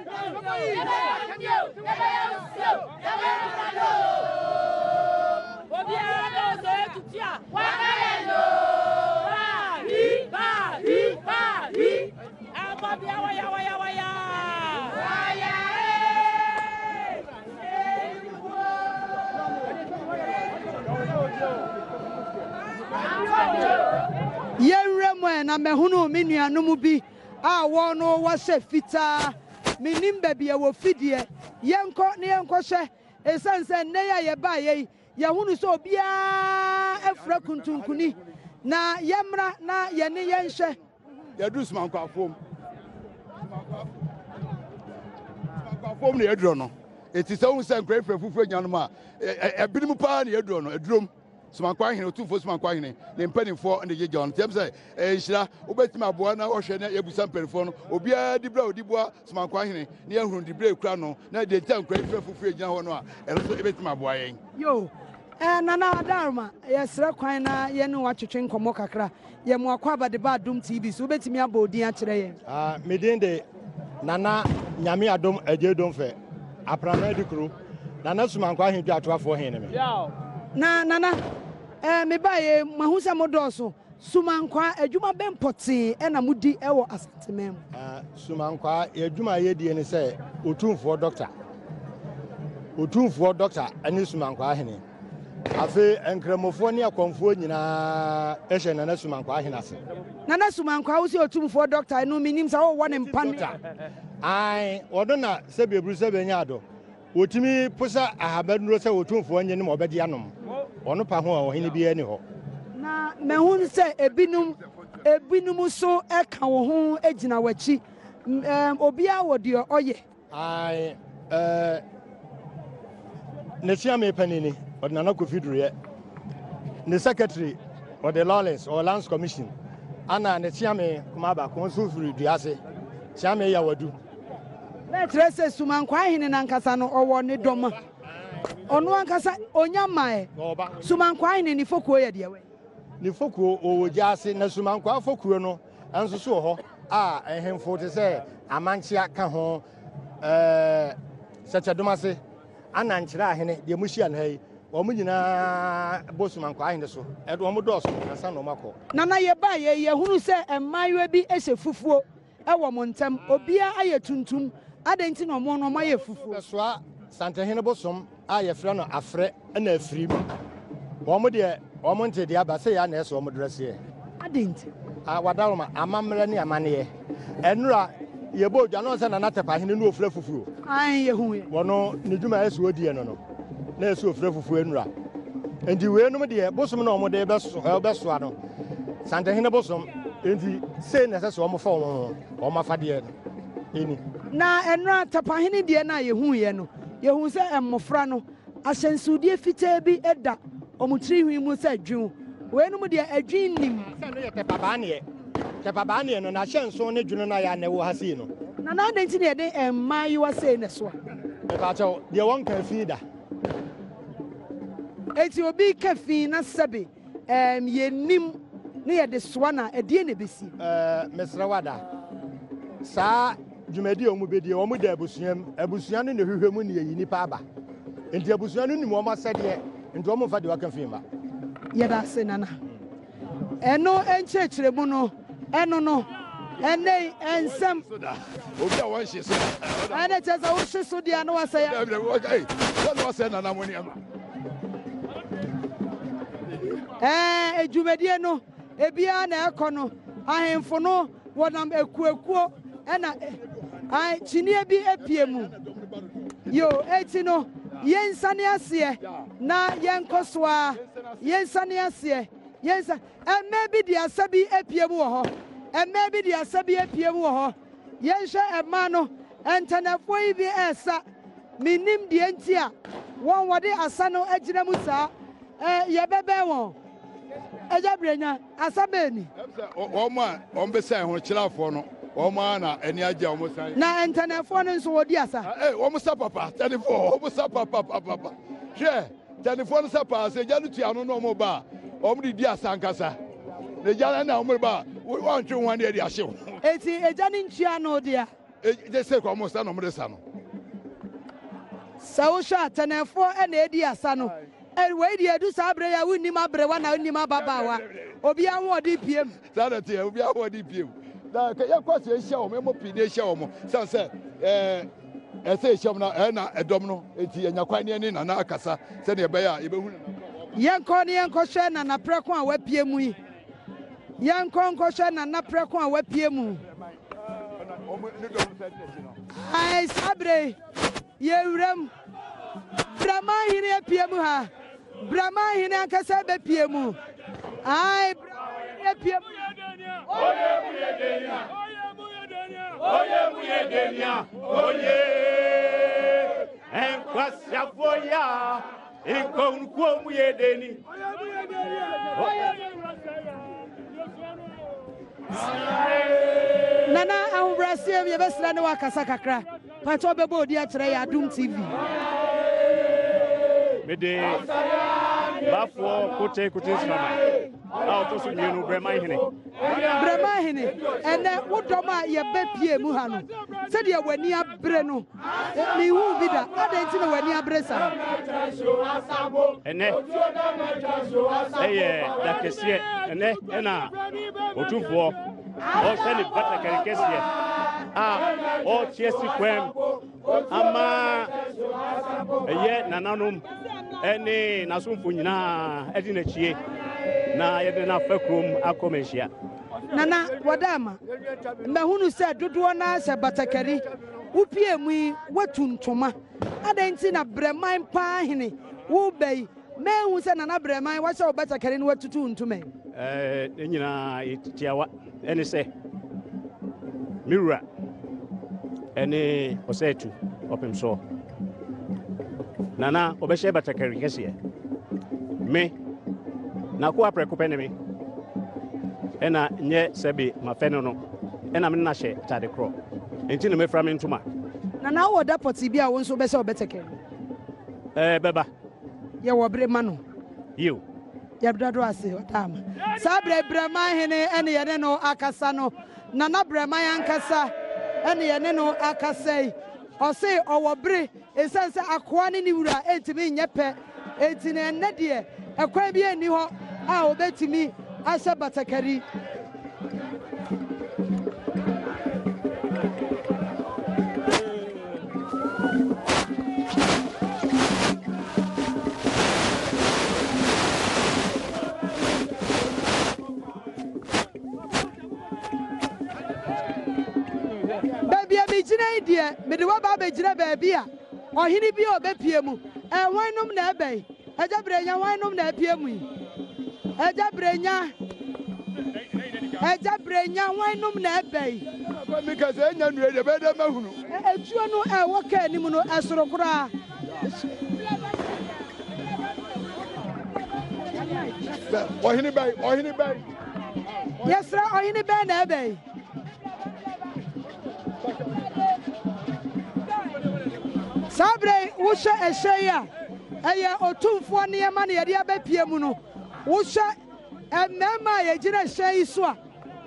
Yenremwe na mehunu minua numubi. Wono wase fita minim baby wo fidie yenko ne yenko hye esanse ne ya ba ye hunu so bia afra kuntunkuni na yemra na ye ne yenhye yadus mankwafom ne yaduro no eti se hu se nkra fufu nyanom a ebinim pa ne yaduro no adurom Sumankwa hine otufo sumankwa hine ne mpanimfo ne gege on tem say ehira obetima aboa na ohwe na ebusa mpanimfo no obia dibra odibua sumankwa hine ne ehuru dibra ekura no na de tankwa fufu egina ho no a eso ebetima aboa yen yo nana adarma yesra kwan na ye ne watwetwe nkomo kakra ye mo akwa bade ba Adom TV so obetimi abodin a kire yen medin de nana nyame Adom agedom fe aprana dikru nana sumankwa hine duatoafo hine me nana me baye mahusa modoso sumankwa adwuma bempoti na mudi ewo asantemem sumankwa adwuma ye die ne se otumfo doctor ani sumankwa ahene afi enkramofo ne akonfo nyina ehye nana sumankwa ahene ase nana sumankwa wo se otumfo doctor no minim sa wo wone mpan ai odona se bebru se benya ado wotimi pusa ahabaduro se otumfo anye ne mobedi anom ono pa ho a ohene bi ani ho na mehun se ebinum so eka wo ho egina wachi obia wo de oye ai ne chiame panini odnana Kofi ye ne secretary of the Lawless or Lands Commission ana ne chiame kuma ba ko so firi duase chiame ya wadu na trese sumankwa hine na nkasa no owo ne doma onu ankasa onyamae sumankwa hine ni fokuo ye de we ni fokuo owo jase na sumankwa fokuo no anso so ho a ehemfo te se amanchia ka ho sechadomase ananchira ahene de muhia na hai omu nyina bosumankwa ahene so edo omu doso ansa no mako nana ye ba ye hunu se emayewa bi ehye fufuo ewo montem obia aye tuntum adenti no mo no maye fufuo soa santehene bosom aye fra no afre na afrim omu de omu nte de aba se ya na eso omu dresse adenti wadaloma amamre ne amane enura yebo dwa no se na natepa hene no ofra fufuo ai ye hu ye wono ne dwuma eso odie no na eso ofra fufuo enura endi we no de bosom na omu de beso no santehene bosom endi se na se so omu fa omu afade eni na enura tapahene de na ye hu ye no ye hu se emmofra no ahyensudie fitaa bi eda omutiri hwi mu se dwun we no de adwin nim se no ye tepa ne no na hyenso ne dwun na ya na wo hase no na adenti ne de emmayiwa se ne so ba chawo de won kan fi da eti obi kafi na sebe ye nim ne ye de so na edie ne besi mesra wada sa dwumadi omu bedie omu da abusuan no ne hwehwemu ne yi nipa aba enti abusuan no nim omu asede enti omu fa de waka fi ma ye da se nana eno enchechire mu no eno no And they and some. One she said, and it is also so the no say. Okay, that was an ammonium. Jumediano, Ebiana Econo, I am for no what I'm a quo, and I chinia be a piemu. Yo, etino, yen saniasie, na yen koswa, yen saniasie, yes, and maybe the asabi a piemu, and maybe the asabi a piemu, yensha a mano, and tanafoi be esa, minim the entia, one what they asano ejinamusa, yabebe. Ejabrenya asabeni Oma ombesa ho chira fo no oma na eni aja omusan na entanefo no nso wodi asa omusa papa telefo omusa papa hwe telefo no sapa se ja no tuano no mo ba omdi di asa nkasa ne ja na omri ba won twe ho ne di ahyew eti eja ni ntua no dia je se ko omusa no omri sa no sawo sha tenefo na edi asa no we di edu sabre ya wunni ma bre wa na wunni ma baba wa obi anwo di piem sada te obi anwo di piem da ka ya kwase ehia o memo pide ehia o mo san se ese ehia na na edom no enti anyakwan ne na akasa se ne be ya e be hu yenko ne yenko hwe na na preko a wapie mu yi yenko nko hwe na na preko a wapie mu ai sabre yewrem Brahma hine apie mu ha Brahma hine ankasa be pie mu ai apie mu oye mu yedenia oye enkwasya foya enkonko mu yedeni Nana ahumbrasie ye besra ne wakasa kakra pato bebo odi a kire ya Adom TV Mede bafo kote sinama to so nyenu brema hene ene wodoma ye bepie mu ha no se de wani abre no mi hu bida adanti na wani abre sa ene dakesie ene ena otufo o sele bata kerekesie o chiesi kwem ama nananom ene nasumfo nyina edi na chie na yede na fakrom akomenhia nana wadama mbahunu se dodo na se batakari upie mu watuntoma adanti na breman pa hene wo bei mehu se nana breman wa se batakari no watutu ntume nyina itiawa ene se mirror ene osetu opemso nana obeshe batakari kese me na ko apreko penemi ena nye sebi mafeno no ena me na hye tade kro enti no mefra me ntuma nana wo da poti bia wo nso obeshe obetakari beba ye wo bre ma no you ya bdado ase otama sabre brema hene ene ye no akasa no nana brema yankasa ene ye no akasai ose owo bre esanse akoa ne ni wura entimi nyepe enti ne ne de ekwan bi ani ho a obetimi asha batakari idea me de wa ba be gire ba bia ohini bi obepie mu hwanum na ebei ejabrenya hwanum na apie mu ejabrenya hwanum na ebei me ka se nya nure de be de mahunu etuo no ewo ka anim no esoro kura ohini bai yesra ohini bai na ebei sabre wusha esheya eye otumfo ne yema ne yede abapie mu no wusha emema ye gire shei so a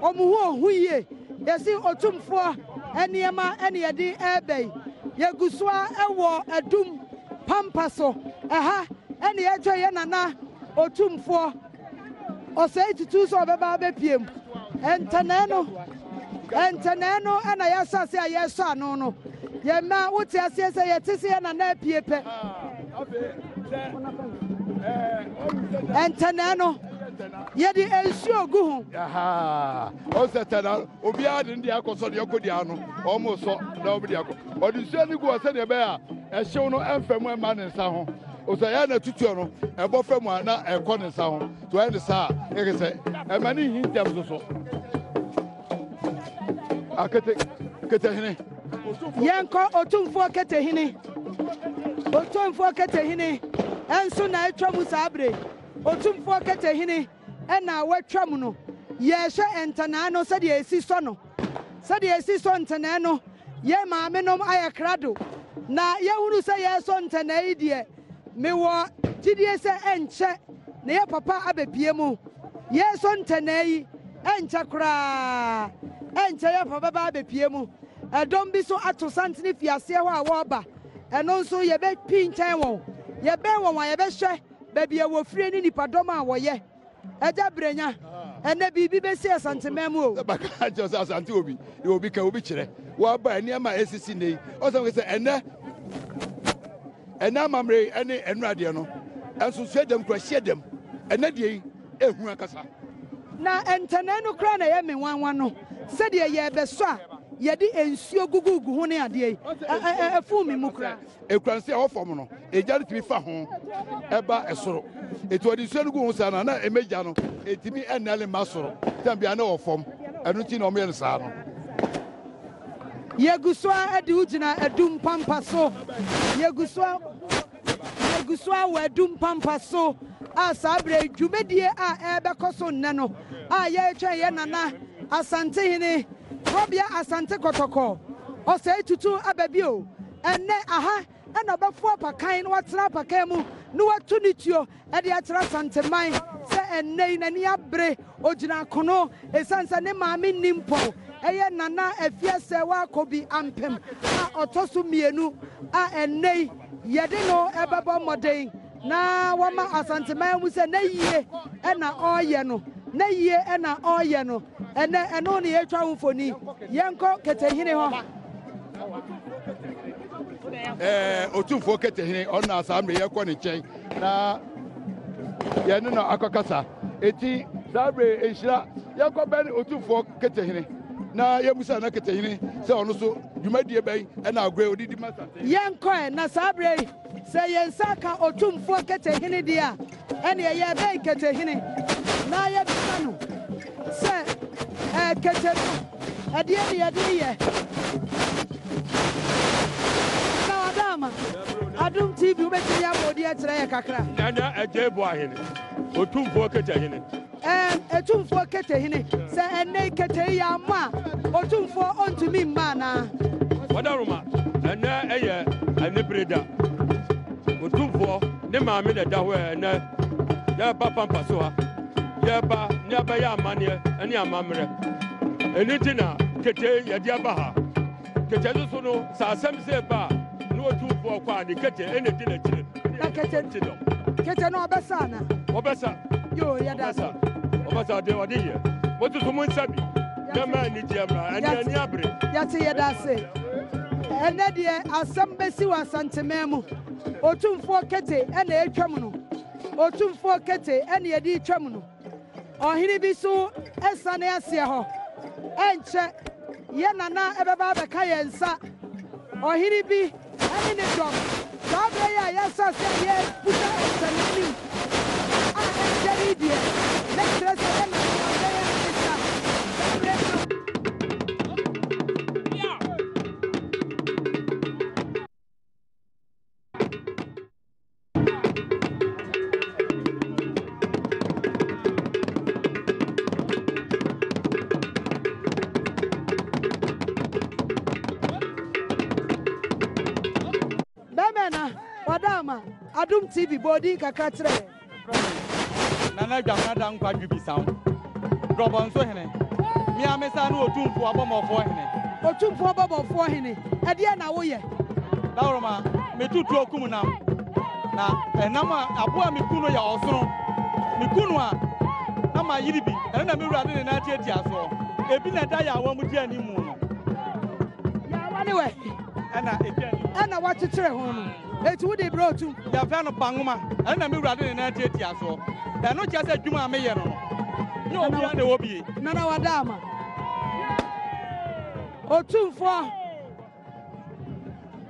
omuhu ohuye yesi otumfo ene yema ene yede ebei yegusua ewo adum pampaso aha ene yejo ye nana otumfo osei tutu so obeba abapie mu entane no entene no na ya sase a ye so ano no ye ma wote ase se ye tese ye na na piepe entene no ye di ensuo gu ho aha o se tana obi ade ndi akoso de yakodi ano o mo so na obi de akọ odi suo ni gu o se de be a ehyew no emfam e ma ne nsa ho o se ya na tutuo no e bo fam na e kọ ne nsa ho to e ne sa e ke se e ma ni hintam so akete hene yenko otumfo kete hene enso na etwam sabre otumfo kete hene na watwam no ye hye entana no se de esi so entana no ye maame nom ayakrado na ye hunu se ye so entana yi de me wo gidie se enche na ye papa abepie mu ye so entana yi enche kra enche ye papa abepie mu Adom bi so ato santene fiase ho a woba eno nso ye be pinchen won ye be won ye be hwe ba bia wo fire ni nipadom a wo ye eja brenya ene bibi be si asantema mu o ba ka jo sa asante obi e obi ka obi kire wo ba eni ama esisi nei o so se ene amamre ene enurade no enso so edem kra hye dem ene de ehu akasa na entene no kra na ye me wanwan no se de ye be so a yedi ensuo gugugu ho ne ade efu mi mukra ekranse a ofom no ejare timi fa ho eba esoro etu odi suo gugu ho sa na emeja no etimi enale masoro tambia na ofom enu ti na omo ye sa no yeguswa ade ugina adum pampa so yeguswa wa adum pampa so a sabre dwumedie a ebekoso nne no a ye twa ye nana asante hene Robia asante kotoko o se tutu ababio enne aha ena befo pakan no watena pakan mu no watu nituo e de atira santeman se enne nani abre ogina kono esansa ne maame nimpo eye nana Afia Serwaa Kobi Ampem a otoso mienu a enne yede no ebebo moden na wama asanteman mu se na yie ena oye no na yie ena oye no eno ne yetwa wofoni yenko ketehine ho otumfo ketehine onna asamre yekọ ne chen na ye ne no akọkasa eti sabre ehira yekọ ben otumfo ketehine na yemusa na ketehine se ono so dwumadie bai ena agwe odidi masa yenko na sabre se yensaka otumfo ketehine dia ene ye bai ketehine na ye bisanu se ketehine adie na adama Adom TV ubeti ya modi etre ya kakra nana ejebo ahene otumfo ketehine etumfo ketehine se ene kete ya ma otumfo ontumi ma na wadaruma ene eye ene breda otumfo ne maame na da ho ene ya papa mpaso ha ya ba ne ba ya amane ene amamre ene tina kete ya dia ba ha kete so no sa asem se ba no otumfo kwa ni kete ene tina chire na kete no obesa na obesa yo ya da sa obesa de wadi ye motu so mun sabi na ma ni diamra ani abre ya te ya da se ene de asem besi wa santememu otumfo kete ene etwam no otumfo kete ene ye di twam no ohiri bi so esane ase ho enche ye nana ebeba beka ye nsa ohiri bi ene ne dom sabe ya sa se ye puta sanani a enjeri die ne stress ye na Adom TV body kakatre nana dwamna da nkwa dwubisan robon so hene mi amesa na otumfo abomofo hene ede na wo ye dawroma metutu okum nam na enam aboa mekunu ya osoro mekunu a na ma yiri bi ene na mewura de na tie aso ebi na da ya wa mu di animu no ya wa ne we ana ebi animu ana wa chichire ho no eti wo de bro tu ya fa no bangoma ana me wurade ne na tiatia so da no chia se dwuma me ye no no obi na wo bie nana wa dama otumfo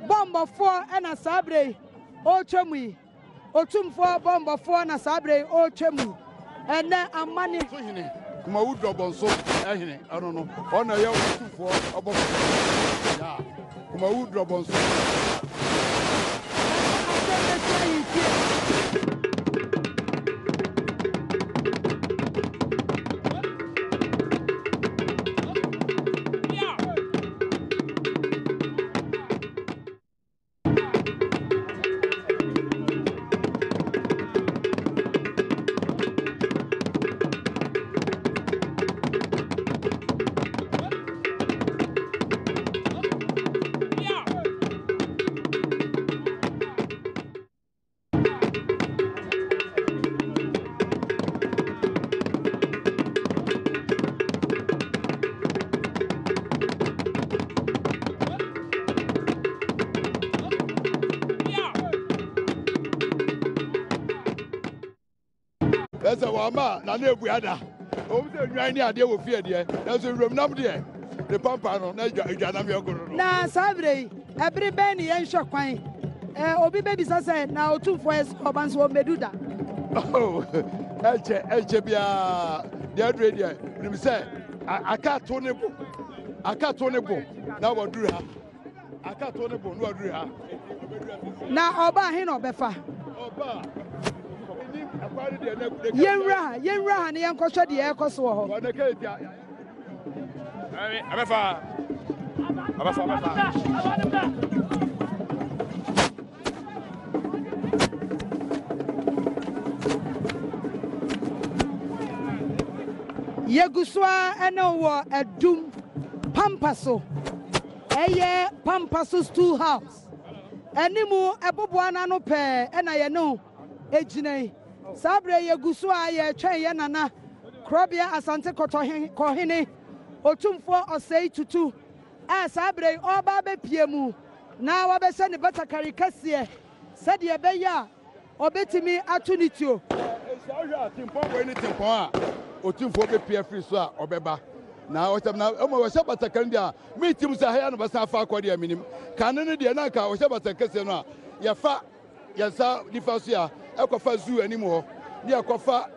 bombofo ana sabre o twemu otumfo bombofo na sabre o twemu ene amane so hene kuma wo drobonso ehene ano no ona ye otumfo obofo ya kuma wo drobonso Esa wama na ebu ada. O se nwan ni ade wo fie de. Na so wrom nam de. De pampa no na na me ogoro no. Na sabre ebri ben ye nhwe kwan. Obi bebi sase na otumfo es obanso o meduda. Oh. Eche bia de adre de. Nim se aka to ne bo. Aka to ne bo. Na waduru ha. Aka to ne bo no waduru ha. Na oba he no befa. Oba yenra ne yankosho de ekoso ho abefa yeguswa ene wo Adom pampaso eye pampaso stool house enimu eboboa na no pe ena ye no ejine sabre yegusu a ye twen ye nana krobia asante kohene otumfo osei tutu sabre oba be piemu na wa be se ne batakari kase se de be ya obetimi atunitio ehwa timpon we ni timpon a otumfo be pie free so a obeba na o tem na o wo se batakari dia meeting sa ha no basa afa akodi aminim kanene de na ka o se batakari no a ye fa ye sa difasu a ekofa zoo anim ho ni ekofa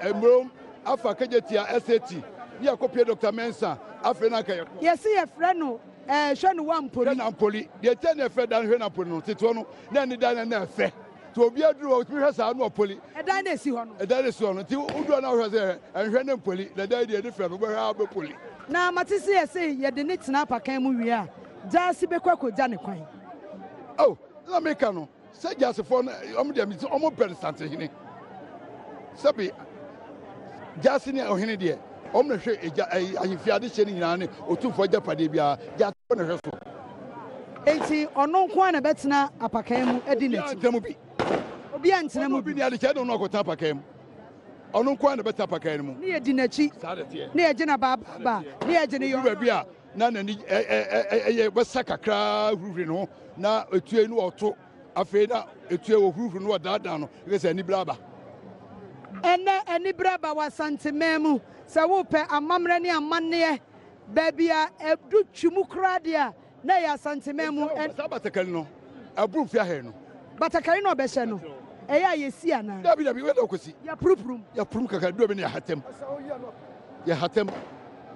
emrom afa kajetia SAT ni ekopie Dr. Mensa afa na ka yesi ye frɛ no hwɛ no wampoli na mpoli de te na fɛ dan hwɛ na poli no teto no na ni dan na fɛ to obi aduru o tumi hwɛ sa no poli ɛdan na esi hɔ no ɛdan na esi hɔ no ti udu na hwɛ sɛ ɛhwɛ na poli na dan de fɛ no bɛ hwɛ poli na matisi yesi ye de ne tena apakan mu wi a jasi be kwakoja ne kwan oh na meka no sɛ jasefo no ɔmo de ɔmo pɛ sante hene sɛbi jasi ne ɔhene de ɔmo na hwɛ ahifiade hyɛ ne nyinaa ne otumfo japade bia jasefo na hwɛ so enti ɔno nko na bɛtena apakan mu edi n'akyi ntɛmu bi obi antena mu bi ne ade kyɛ no ɔkɔta apakan mu ɔno nko na bɛtena apakan mu ne yɛ di n'akyi ne yɛ gyina baaba ne yɛ gyina yɔ baabi a na nani ɛyɛ bɛsa kakra hurihuri no na etue no ɔto afei na etue wɔ hurihuri no ɔdaadaa no ɛkɛ sɛ ani braba ɛnɛ ani braba wɔ santemɛn mu sɛ wopɛ amammerɛ ne amanneɛ baabi a ɛdu twemu koraa deɛ a na yɛ asantemɛn mu saa batakari no ɛburu mfi ahɛ no batakari na ɔbɛhyɛ no ɛyɛ a yɛsi anaa dabi wɛdɛ ɔkɔsi yɛpurupurum kakra duro bi ne yɛhatam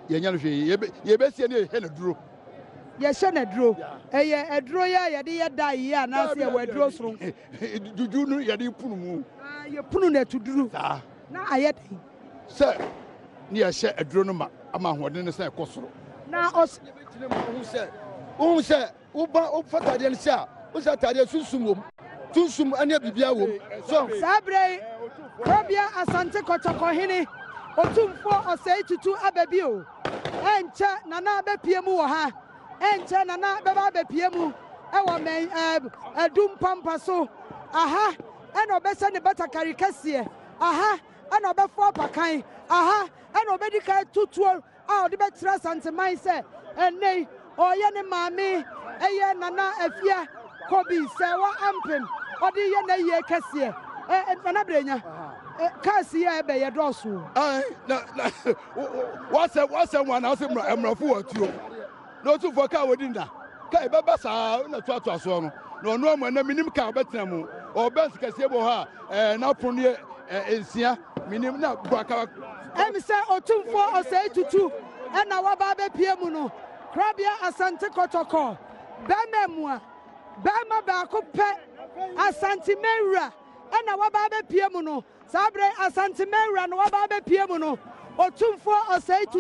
yɛnya no hwee yɛbɛsie ne yɛhɛ no duro yɛhyɛ no aduro ɛyɛ aduro yɛ a yɛde yɛ da yi a naasɛ yɛwɔ aduro soro dudu no yɛde punu mu yɛpunu no atuduru na ayɛ den sɛ ne yɛhyɛ aduro no ma ama ahoɔden no sɛ ɛkɔ soro na wohu sɛ wofa tadeɛ no sɛ a wo sɛ tadeɛ sunsum wom tunsum ane bibia wom so saa berɛ krobia asante kɔtɔkɔhene otumfo ɔsɛe tutu aba bio ɛnkyɛ nana bɛpie mu wɔ ha ɛnkyɛ nana bɛba bɛpie mu ɛwɔ Adom pampa so aha ɛna ɔbɛsɛ ne batakari kɛseɛ aha ɛna ɔbɛfo apakan aha ɛna ɔbɛdi ka tutuo a ɔde bɛkyerɛ Asanteman sɛ ɛnɛ ɔyɛ ne maame ɛyɛ Nana Afia Kobi Serwaa Ampem ɔde yɛ na yie kɛseɛ Nana Brenya kasi ya ebe ye dɔɔso na wasɛ wana ɔsɛ mmorɔfo wɔ tuo na ɔtumfoɔ ka wɔdi nda ka ɛbɛba saa na toatoa soɔ no na ɔno ama na menim ka ɔbɛtena mu ɔbɛn sikɛseɛ bɔ hɔ a n'apono yɛ nsia menim na buaka ɛmi sɛ ɔtumfoɔ ɔsɛe tutu ɛna waba abɛpie mu no Krabea Asante Kɔtɔkɔ bɛrima mu a bɛrima baako pɛ Asante Mewura ɛna waba abɛpie mu no Sabre Asante Mewura no waba abɛpie mu no ɔtumfoɔ ɔsɛe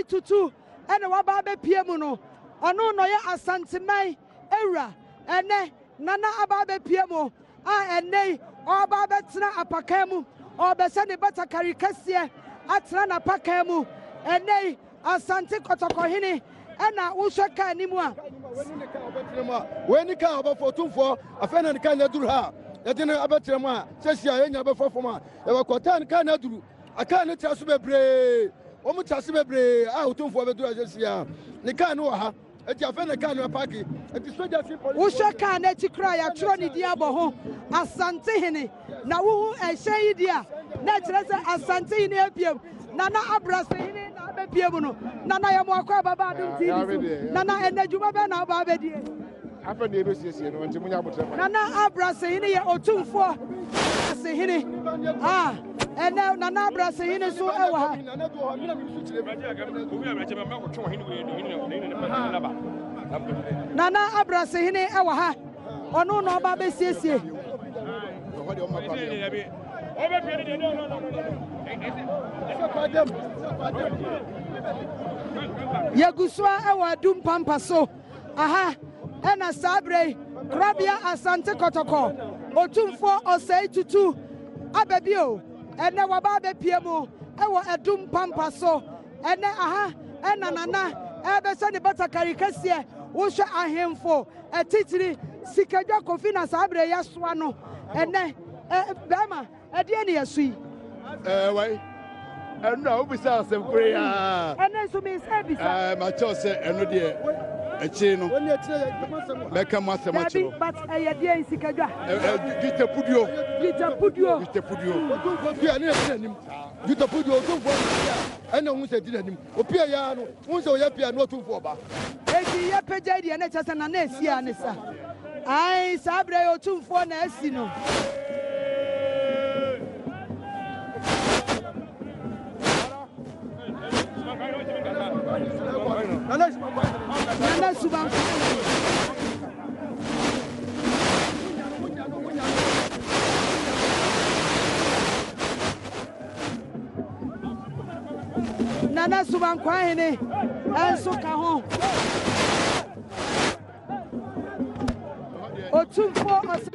tutu ɛna waba abɛpie mu no ɔno no yɛ Asanteman Ewura ɛnɛ Nana aba abɛpie mu a ɛnɛ ɔba abɛtena apakan mu ɔbɛsɛ ne batakari kɛseɛ atena n'apakan mu ɛnɛ Asante Kɔtɔkɔhene ɛna wohwɛ ka anim a wɛni ka ɔbɛfɔ ɔtumfoɔ afɛn na ne ka nyaduru ha yɛde abɛkyerɛ mu a sɛsi a yɛnya bɛfɔ fam a yɛbɛkɔta ne ka nyaduru aka ne tia so bebree wɔn tia so bebree a ɔtumfoɔ bɛduru sɛsi a ne ka ne wɔ ha eti afɛn na ka ne paaki eti soja si polisi. wohwɛ ka n'akyi kora yɛatwerɛ ne din abɔ ho Asantehene na wohu ɛhyɛn yi di a na kyerɛ sɛ Asantehene apiem Nana Abrasehene na abɛpie mu no Nana yɛ mo akɔ ababa Adom TV so Nana ɛnɛ dwuma bɛ na aba abɛdie afɛ ne ebesiesie no nti munya abotire Nana Abrasehene yɛ otumfoɔ Asehene ɛnɛ Nana Abrasehene so ɛwɔ ha Nana Abrasehene ɛwɔ ha ɔno na ɔba abɛsiesie Yaguswa ewa Adom pampa so aha ɛna Sabre Krabea Asante Kɔtɔkɔ ɔtumfoɔ ɔsɛe tutu abɛbio ɛnɛ waba abɛpie mu ɛwɔ Adom pampa so ɛnɛ aha ɛna Nana ɛbɛsɛ ne batakari kɛseɛ wohwɛ ahemfo ɛtitiri sikadwa Kofi na Sabre yɛsoa no ɛnɛ bɛrima ɛdeɛ ne yɛso yi wai ɛno a wobisa asɛm kore a ɛnɛ nso mesɛ bisa makyɛw sɛ ɛno deɛ akyi no mɛka mo asɛm akyerɛ but ɛyɛ deɛ nsikadwa dwitapuduo dwitapuduo ɔtumfoɔ ɛna hu sɛ di n'anim opia yɛa no hu sɛ ɔyɛ pia na ɔtumfoɔ ba eti yɛpagya deɛ ne kyɛ sɛ na asi a ne sa ai saa berɛ yɛ ɔtumfoɔ na asi no Nana Suban Nana Suban Kwahene enso ka ho otumfo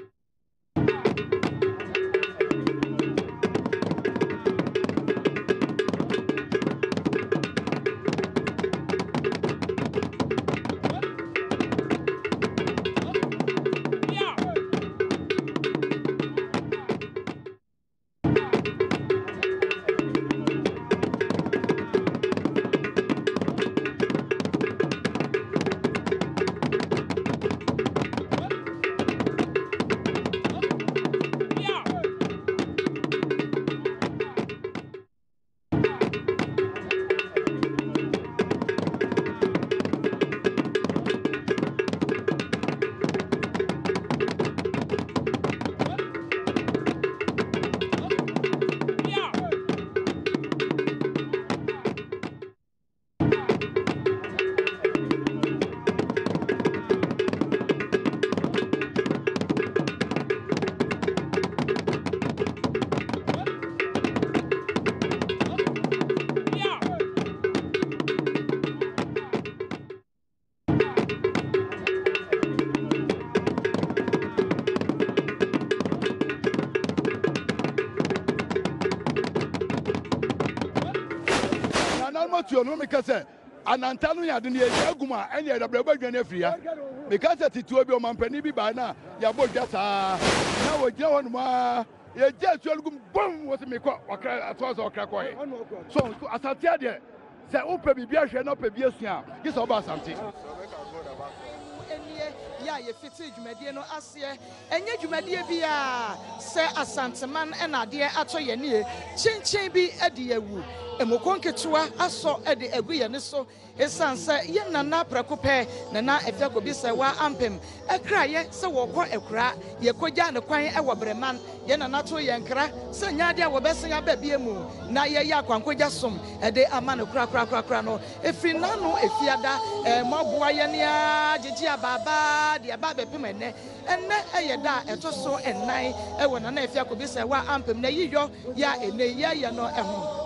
tuo no meka sɛ ananta no yɛ ade ne yɛ agum a ɛne yɛdabrɛ badwane afiri ya meka sɛ tituo bi ɔmampani bi baa na yɛabɔ dwa saa na wɔgyina hɔ nom a ye je tuolugum bom wo se me ko okra atozo okra ko so asante de se upe bibia hwe na upe bia sua gi se oba asante ya ye fiti dwumadie no ase enye dwumadie bia se asanteman na ade ato ye ne chinchin bi ade yawu emokonketua aso ade agu ye ne so esanse ye nana prakope nana Afia Kobi Serwaa Ampem ekraye se wokọ ekra ye kogya ne kwan e wobreman ye nana to ye nkra se nyaade a wobesen ababie mu na ye ya kwankogya som ede ama ne kra no efiri nanu efiada moboa ye ne agyeji ababa de aba bepem enne eye da etoso ennan ewo nana Afia Kobi Serwaa Ampem na yiyo ya ene ye no eho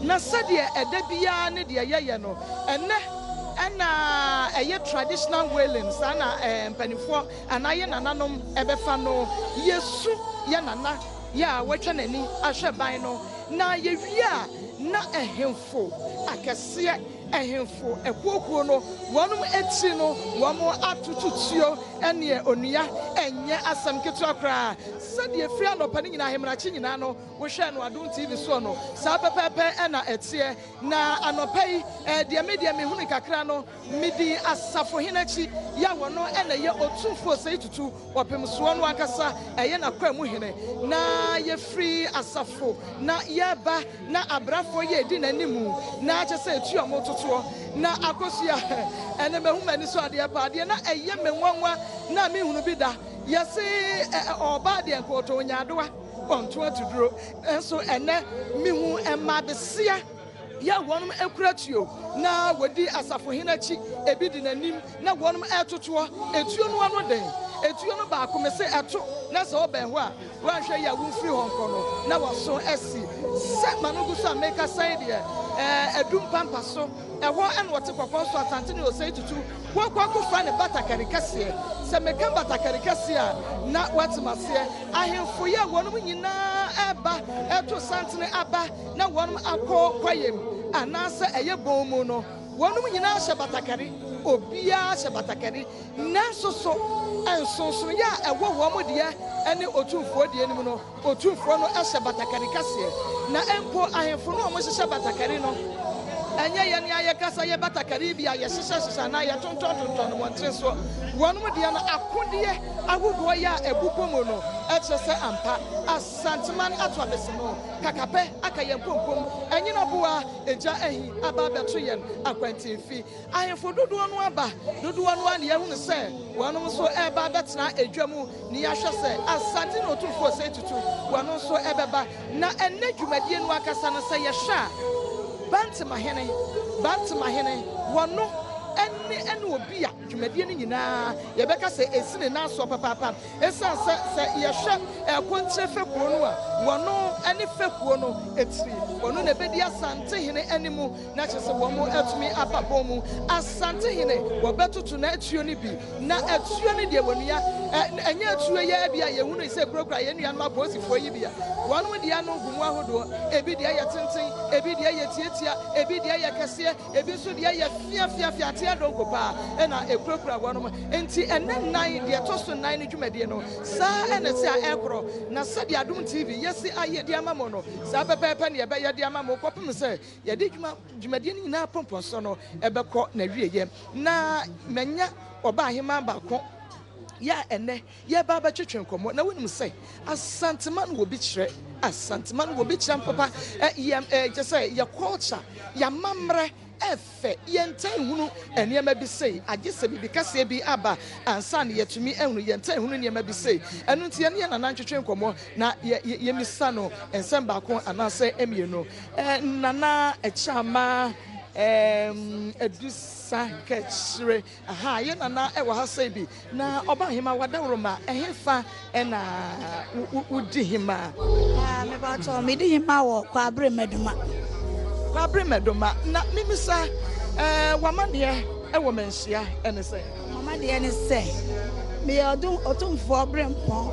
na sadie edabia ne de ye no enne na eye traditional wailing sana mpanifo anaye nananom ebefa no yesu ye nana ya wetwa nani ahwe ban no na ye wia na ehemfo akese ehemfo ekokuo no wonum eti no womo atututuo ene onua enye asam ketu akra sadie firi anopani nyina hemrachi nyina no wo hwe no Adom TV so no sa pepepe na etie na anopai de me hunu kakra no midi asafo henachi ya wono ene ye otumfo sei tutu wopem so no akasa eye na kwa mu hene na ye free asafo na ye ba na abrafo ye di nanimu na achese etu omototo na akosia ene mehumani so ade pa ade na eye menwanwa na me hunu bi da yesi oba de enkoto nyadoa onto atuduro enso ene mihu emma besia ya wonum ekuratuo na wodi asafo henachi ebi di nanim na wonum etoto etuo no ano den etuo no ba komese eto na se oben ho a wanhwe ya wumfiri honko no na waso esi se manugu so ameka side edum pampa so eho en wote kwakwa so asante ne osei tutu kwakwa ko fa ne batakari kase se meka batakari kase a na watemase ahemfo ya wonum nyina eba eto santene aba na wonum akọ kwayem anase eye bomu no wonum nyina hye batakari obia hye batakari nanso so ensonso ya ewo wo mo de ene otumfo de enim no otumfo no hye batakari kase na empo ahemfo no mo hye batakari no enye ye ne aye kasa ye batakari bia ye hye na ye tonton mo ntre so wonum de na akode agogo ya ebupomo no echese ampa asanteman atwabese no kakape akaye pompom enye na boa eja ehi aba beto yen akwantimfi ahemfo dodo no aba dodo no an ye hunu se wonum so eba betena edwamu ni ya hwe se asante no otumfo se tutu wonum so ebeba na enne dwumadie no akasa no se ye hwa bantima hene wono ene obi a dwumadie no nyina ye beka se esine na so papa esa se ye hwe ekontre fekuo no a wono ene fekuo no etiri wono na bedi asante hene animu na chese womo atumi apabomu asante hene wobetoto na atuo ni bi na atuo ni de wonua enye atuo ye bia ye hunu se krokra ye nua ma posifo yi bia wono de anu gumu ahodo ebi de ye tenten ebi de ye tietia ebi de ye kese ebi so de ye fia tia donko pa na ekrokra wono enti ene nan de toso nan ni dwumadie no sa ene se a ekro na se de Adom TV yesi aye de amamo no sa pepepe ne ebe ye de amamo kopem se ye de dwumadie ni na pompon so no ebekọ na wieye na menya oba ahema bako ya ene ye baba twetwen komo na wonim se asanteman wo bi kire asanteman wo bi kire papa je say ye culture ya mamre efe yentan hunu enema bi sei agese bi kase bi aba ansa ne yetumi ehunu yentan hunu enema bi sei enu ntie ne na nantwetwe nkomo na ye misa no ensem ba ko anase emienu nana echama edusa kechire aha ye nana ewo ha sei bi na oba hima wadawroma ehefa na udi hima me ba to me di hima wo kwa abre medoma na mimisa wamane ewo menhia ene se mama de ene se me otumfo brempon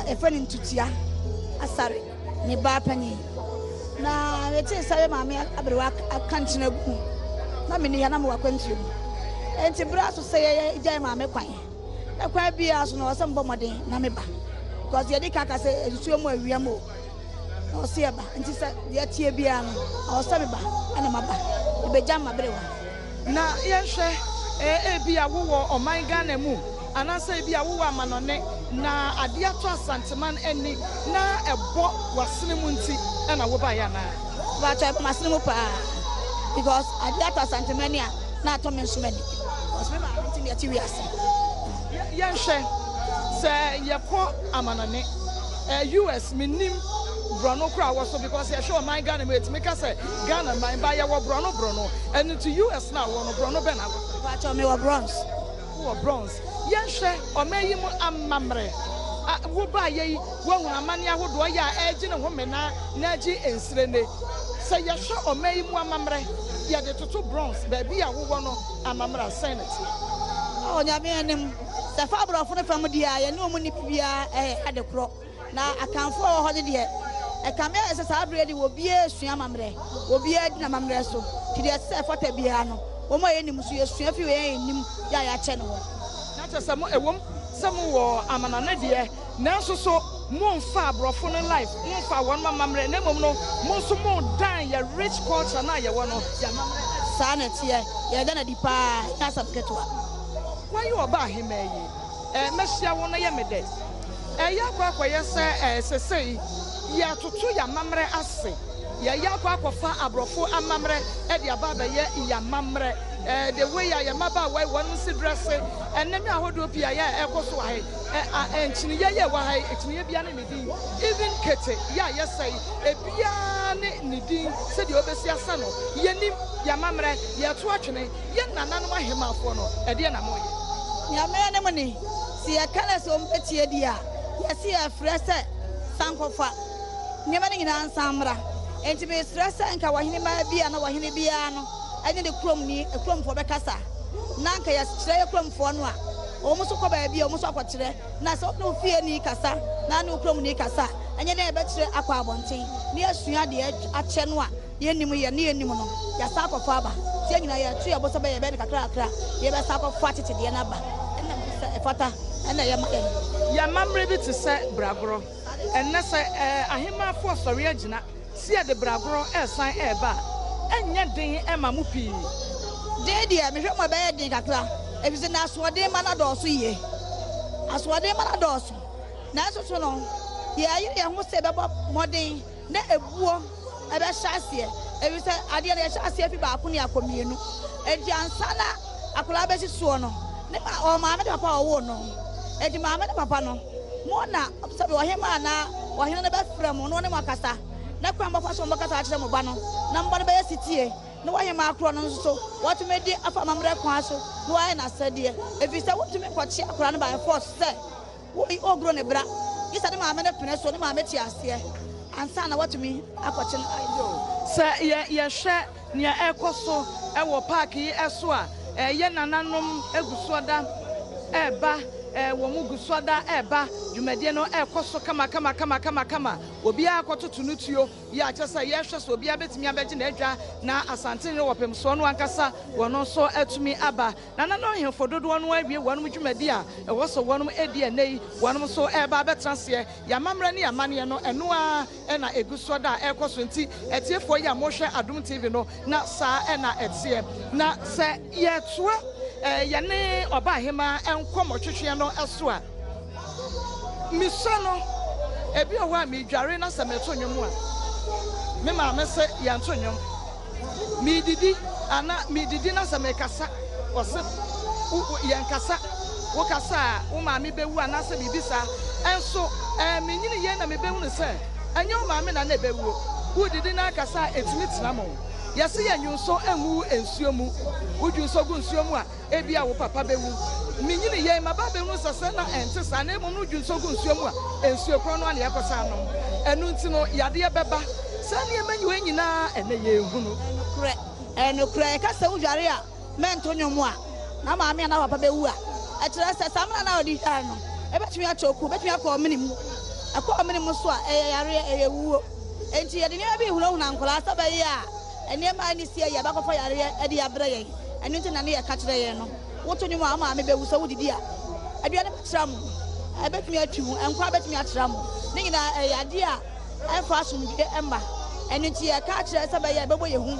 efani ntutia asare ne ba pani na wete sabe mama abrewa akantena gu na me ne ya na mo akwantuo enti bra so se ye jai mama kwan e kwa bia so no se mbomode na me ba because you didn't say you more reamo. Or see about and just the Tibian or Samiba and a maba. The Bejama Brewa. Now, yes, be a woo or my gun and move. And I say be a woo man on it. Na adiato Santaman any na a bot was cinemunti and a wobayana. But I must know because adiato Santamania, not Thomas many. Was remember at TV. Yanshe say Yako Amanane, US minim Bruno crowd was so because I show my gun mates make us say Ghana, my buyer Bruno, and into US now one of Bruno Bena. But me were bronze. Who are bronze? Yanshe or may you mamre. Who buy ye one amania who do ya edging a woman Naji and Srene. Say Yasha or may you mamre. Ya the two bronze, baby, I will want a mamra senate. Oh, Yaman, the father of the family, I know money at the crop. Now I can't follow holiday. A camera as a celebrity will be a swamamre, will be a namamreso, to the self at a piano. Oh, my enemies, you have you in Yaya channel. Not as a woman, some war, Amanadia, now so. More far brofone life, more far one mamre, no more dying your rich culture now. You want to sanity, you're gonna depart. That's a get one. Why you about him, eh? Messia one yamede. Yakwa, say, ya to your mamre assay. Yakwa fa abrofo amamre, Edia Baba, ya mamre. The way I am about why one see dressing, and then I would be a echo so high. And Chinia, why it's near Bian even Kete, yes, say, a Bian Nidin, said you overseer son, Yenim, Yamamre, Yatuachene, Yananama Hemafono, Ediana Moy. Yamanamani, see a colors on Petia dia, yes, see a fresh Sankofa, never in Ansambra, and to be stressed and Kawahini be and Wahini Biano. I need a crumb for Becassa. Nanka has tray crumb for one. Almost a baby, almost a quatre. Naso no fear ni cassa, nano crumb ni cassa, and you never betray aqua bonting. Near Suya the edge at Chenwa, Yenimu, near Nimono, Yasako Faba, saying I had 3 about a baby crack, Yabasako fatty to the Anaba, and then Fata, and I am Yamam ready to say Bragro, and Nessa Ahima for Soriagina, see the Bragro, sign eba. And yet, Emma Mupi. Daddy, I'm sure my bed in Cacla. If it's an Aswade Manados, ye. Aswade Manados. Naso so long. Yeah, you must say about Modin, ne a boor, a best chassis. If you say, I did a chassis if you are Punia Communo. And Jansana, a collaboration suono. Never or Mamma Papa wono. And the Mamma Papa no. Mona, observe him or him the best from Mononamacasa. Nakamba for some Macasa Mobano, number by a city. No, I am Macron, so what to make the Afamamra Quasso? No, I said, dear, if you say what to make what she crowned by a force, say, we all grown a bra. Is that my man, so my Metias here. And son, what to me, I watch an idol. Sir, ye share near Ecoso, Ewo Parky, Eswa, Yenanum, Eguswada, Eba. Womugu swada eba Jumediano Koso kama obi akoto tunutio ya chesa yehwe so obi abetimi abeje na adwa na asante ne wopem so no ankasa wono so atumi aba na no hemfo dodo no awie wono dwumadi a ewo so wono edi anei wono so eba betranse ya mamra ne ya mane no eno a na eguswada ekoso nti etiefo ya mohwe Adom TV no na sa na etie na se yetoa yane oba hema enkomo twetwe no eso a misano ebi o wa mi dware na sameto nwom a me ma me se yanto nwom mi didi na samekasa ose yankasa wo kasa wo ma me bewu anase bibisa enso me nyini ye na me bewu ne se anya wo ma me na na bewu wo didi na kasa etimi tinamo yase yanyunso enwu ensuo mu wudwunso gu nsuo mu a ebia wo papa bewu minyini ye maba bewu sese na entesa na emu no dwunso gu nsuo mu a ensuo kro no na yakosa no enu nti no yade beba sane emanyi we nyina ene ye hunu enukre kasa wudware a mento nyomu a na ma me na papa bewu a ekyere sese samna na odi hwa no ebetumi achoku betumi akọ omini so a yare eyewuo enti yede ne bi hunu na nkola sabaye a ene ma ni sia ya bakofo yare ade abre yen enu nti na ne ya ka kire yen no woto nyu ama me bewu so wudidi a aduane tram ebetumi atwu enkwa betumi atra mo ne nyina yade a emfa asomdwe emba enu ti e ka kire se be ye bebo ye hu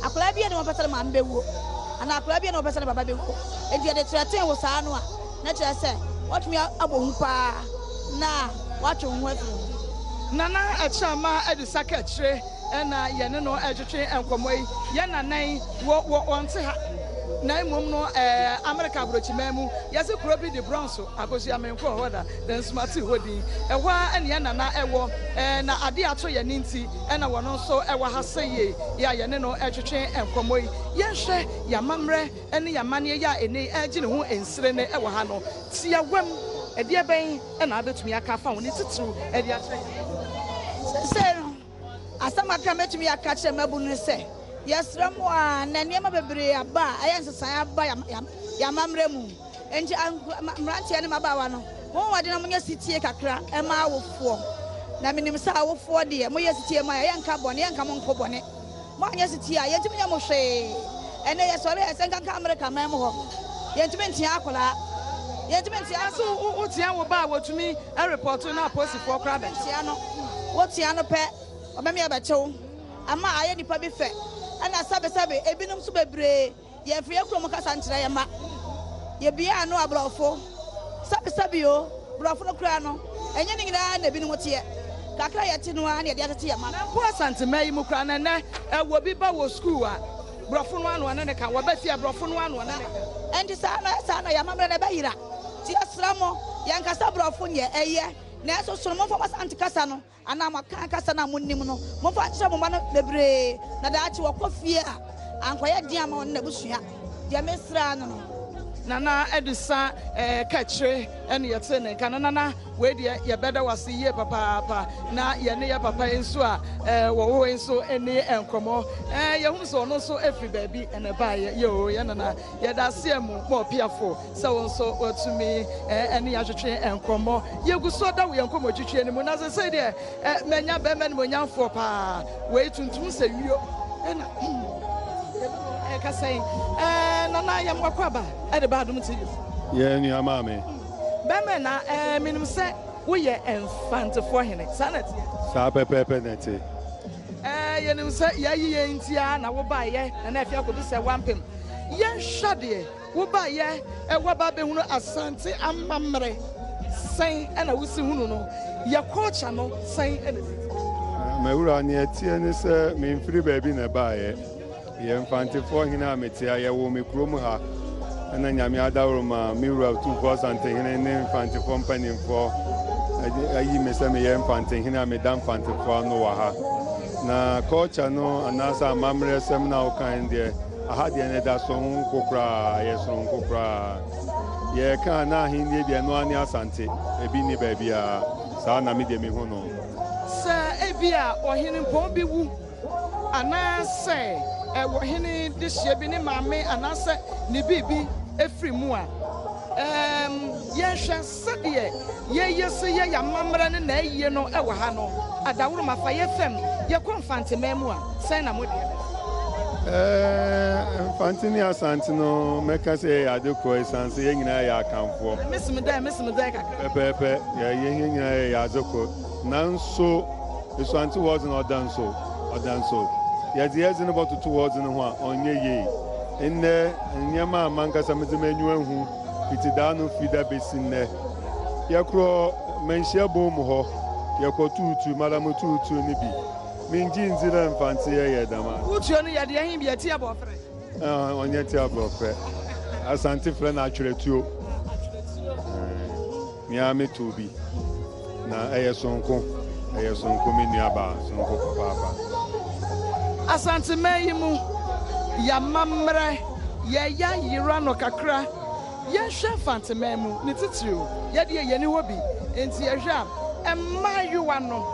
akola bia ne mo pese ma mbewo ana akola bia ne mo pese baba bewo enti de treten wo saa no a na kire se watumi abohu pa na watwo hu afiri nana achama edusaka kire na ye ne no ejwetwe enkomoi ye nanan wo onte ha na imom no America brochimemu yase kuro bi de bronzo akosi amenko hoda den smart hodin ehwa ene nana ewo na ade ato ye ninti na wono so ewa haseye ya ye ne no etwetwe enkomoi ye hwe ya mamre ene ya mane ya ene agi ne ho ensire ne ewa ha no tia wam ede ben na abetumi aka fa woni titru ede akyere se no asama ka metumi aka kyere mabu no se yesra mo a na niema bebre aba ayensesan aba ya mamre mu enji mrantie ne mabawa no won wade na munya sitie kakra e ma awofo na minim sa awofo de mo yesitie ma yenka bone yenka mo nkobone mo anya sitie a yentimi nya mo hwe ene yesore esenka ka America ma mo ho yentimi ntia akola yentimi ntia so utia wo ba wotumi e report na posifo kra be ntia no wotia no pe obemi abechew ama aye nipa bi fe ana sabe ebinum so bebre ye fie krom kasa nkyere ye ma ye bia no abrofo sabe yo brofo no kra no enye ni nyina na ebinum tie kakra ye ti no ana ye de atete ye ma na po asantema yi mu kra na na wo bi ba wo school a brofo no anu ne ka wo ba fie brofo no anu ne ka enti sa na ya mamre na ba yira ti asramo yan kasa brofo nye eye na so so mo fa asante kasa no ana maka kasa na munnim no mo fa kire mo ma no bebre na da achi wakofie a ankoya dia ma na busua dia mesra no nana edusa ka kire ene yete ne kana nana we de ye beda wase ye papa na ye ne ye papa enso a wo enso ene enkomo ye hu so no so efri baabi ene ba ye o ye nana ye da se mu mo piafo se won so otumi ene ya hwetwe enkomo ye guso da wo enkomo twetwe ne mu na se de menya be men mo nyamfo pa we tuntum se wio ena kasai nana yam wakwaba e de Badwam TV ye ni amame beme na minum se wo ye enfantefo hene sanet sa pepepe nete ye nim se ye ntia na wo ba ye na Afia Kobi Serwaa Ampem ye hwade wo ba ye wo ba be hunu asante amamre sen na wo si hunu no ye culture no sen na mewura ni etie ni se me mfiri baabi na ba ye mfantefo hene ametia ye wo me krom ha na nyame adawro ma miwura 2000 hene ne mfantefo mpanimfo ayi me se me ye mfante hene amedam mfantefo no wa ha na culture no anasa amamre sem na okan de aha de ne da so nkokra ye so nkokra ye kan na hindi de no ani asante ebi ni baabi a saa na me de me ho no se ebi a ohene mpon bi wu anase wo hene de hye bi ne maame anase ne bibi efri mu a ye hwe sade ye se ye ya mamra ne na ye no e wo ha no adawro mafa ye fem ye konfante memu a sen na mode Fantini asante no meka se ya de ko esanse ye nyina ya akamfo mesim da kakra pepe ye nyina ya zoko nanso eso anti was no danso ye de ye no boto towards no ho a onye ye enne nyama mankasa medema enyu ahu fitida no fida besinne ye kro menhia bom ho ye ko tutu madam tutu ni bi minji nzira mfanti ye dama utuo no ye de hin bi ati abofre onye ti abofre asante fre na atweretuo miami tobi na eyesonko mi nuaba sonko papa asante mayimu ya mamre ye ya yira no kakra ye hwe fantememu ne titiriu ye de ye ni hobi enti ye hwe emayiwa no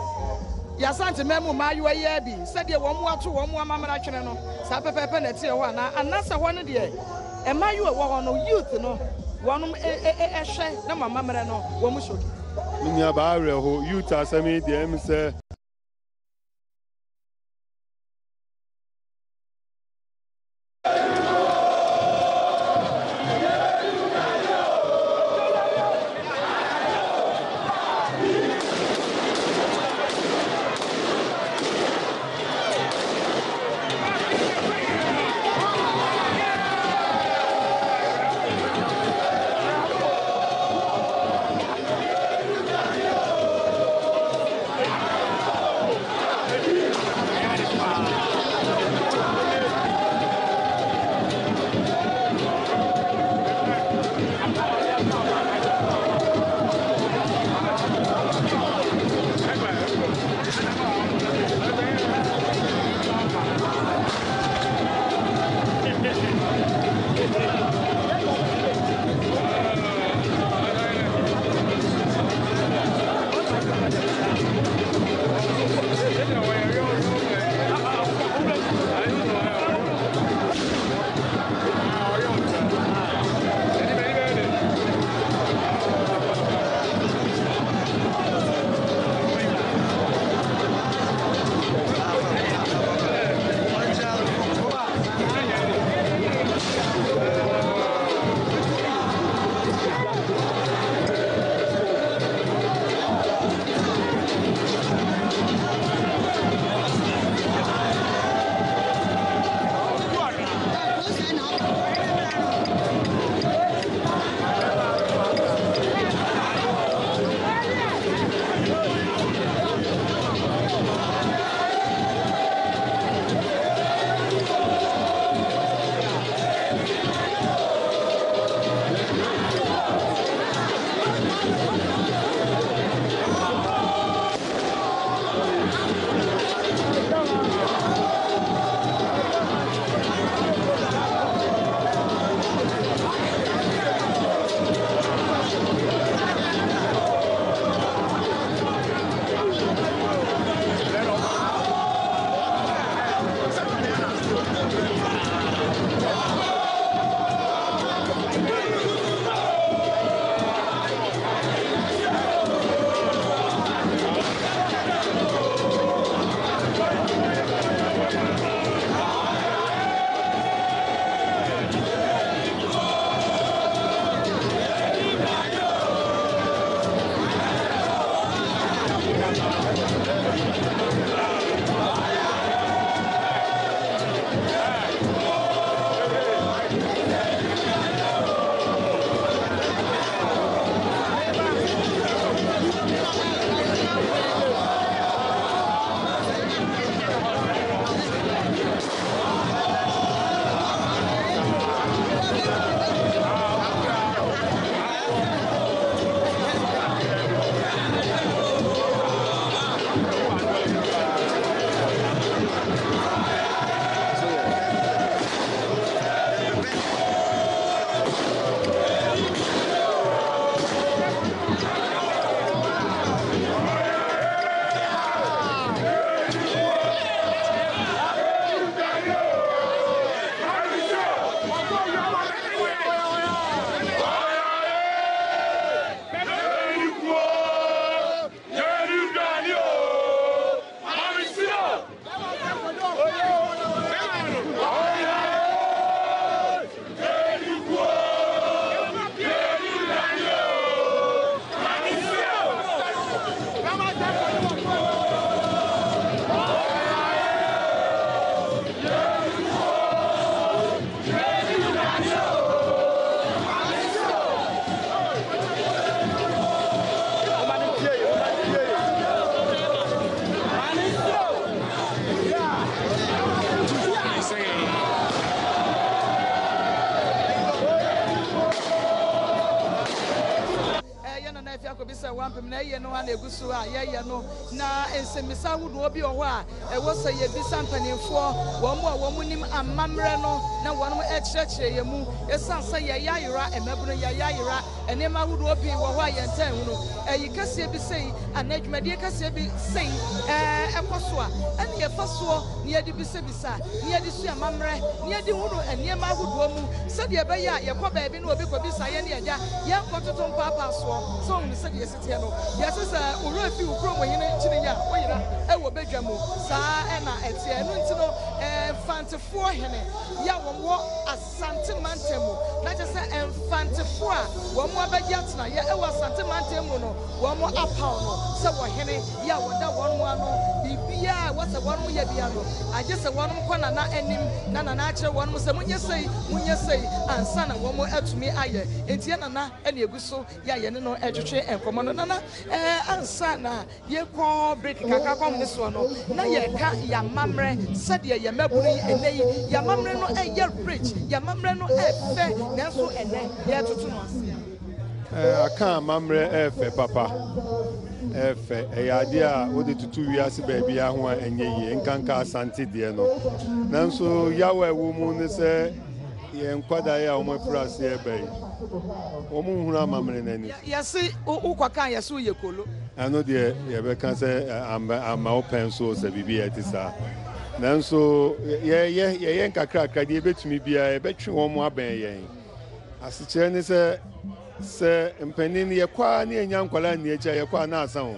ya sante memu mayiwa ye bi se de wo mu ato wo mu amamra twene no sa pepepe na tie ho na anasa ho no de emayiwa wo ho no youth no wonum ehwe na mamamra no wo mu shoki minya ba awre ho youth asemi de em se Ampem na ye no ana egusu a ye no na ensemisa hudu obi oho a ewo se ye bisa mpanimfo wo mo a wo munim amamre no na wono ekyerɛkyerɛ ye mu esansa ye yayira emabunu ye yayira enema hudu obi wo ho a ye ntan hu no eyi kase bi sei anadwumade kase bi sei ekoso a ene ye faso ne ye di bisa ne ye di su amamre ne ye di hudu enema hudu mu se de be ya ye kɔ baabi na obi kɔ bisa ye ne agya ye nkototo mpapa so so mu se de sitie no ye se uru afi ukro mo hene kyiri ya wo yira ewo bedwa mu saa na etie no ntino fantefo hene ya wo asante mantemu na je se fantefo a wo mo abagya tena ye ewo asante mantemu no wo mo apaw no se wo hene ya wo da wo no ano bibia wo se wo no ye bia no agye se wo no kɔ na anim na akyere wo no se munye sei ansa na wo mo atumi aye entie na ene eguso ya ye ne no etwetwe enkomo no na ansa na ye kɔ break kaka kom ne so no na ye ka ya mamre sade ye maburu enei ya mamre no ye rich ya mamre no fe nanso ene ye tutu no ase aka mamre efe papa efe eyade a wode tutu wiase baabi a ho a enye yi nkanka asante de no nanso yawe wo mu ne se ye nkwada ya o mafrase ebe o mu hunu amamre nani yesi ukwaka yesi ye kolo ano de ye be kan se ama open so se bibia etisa nanso ye nkakra akra de betumi bia e betwe wo mu aban yen asikye ne se mpanin ye kwa ne enya nkwala ne echa ye kwa na asan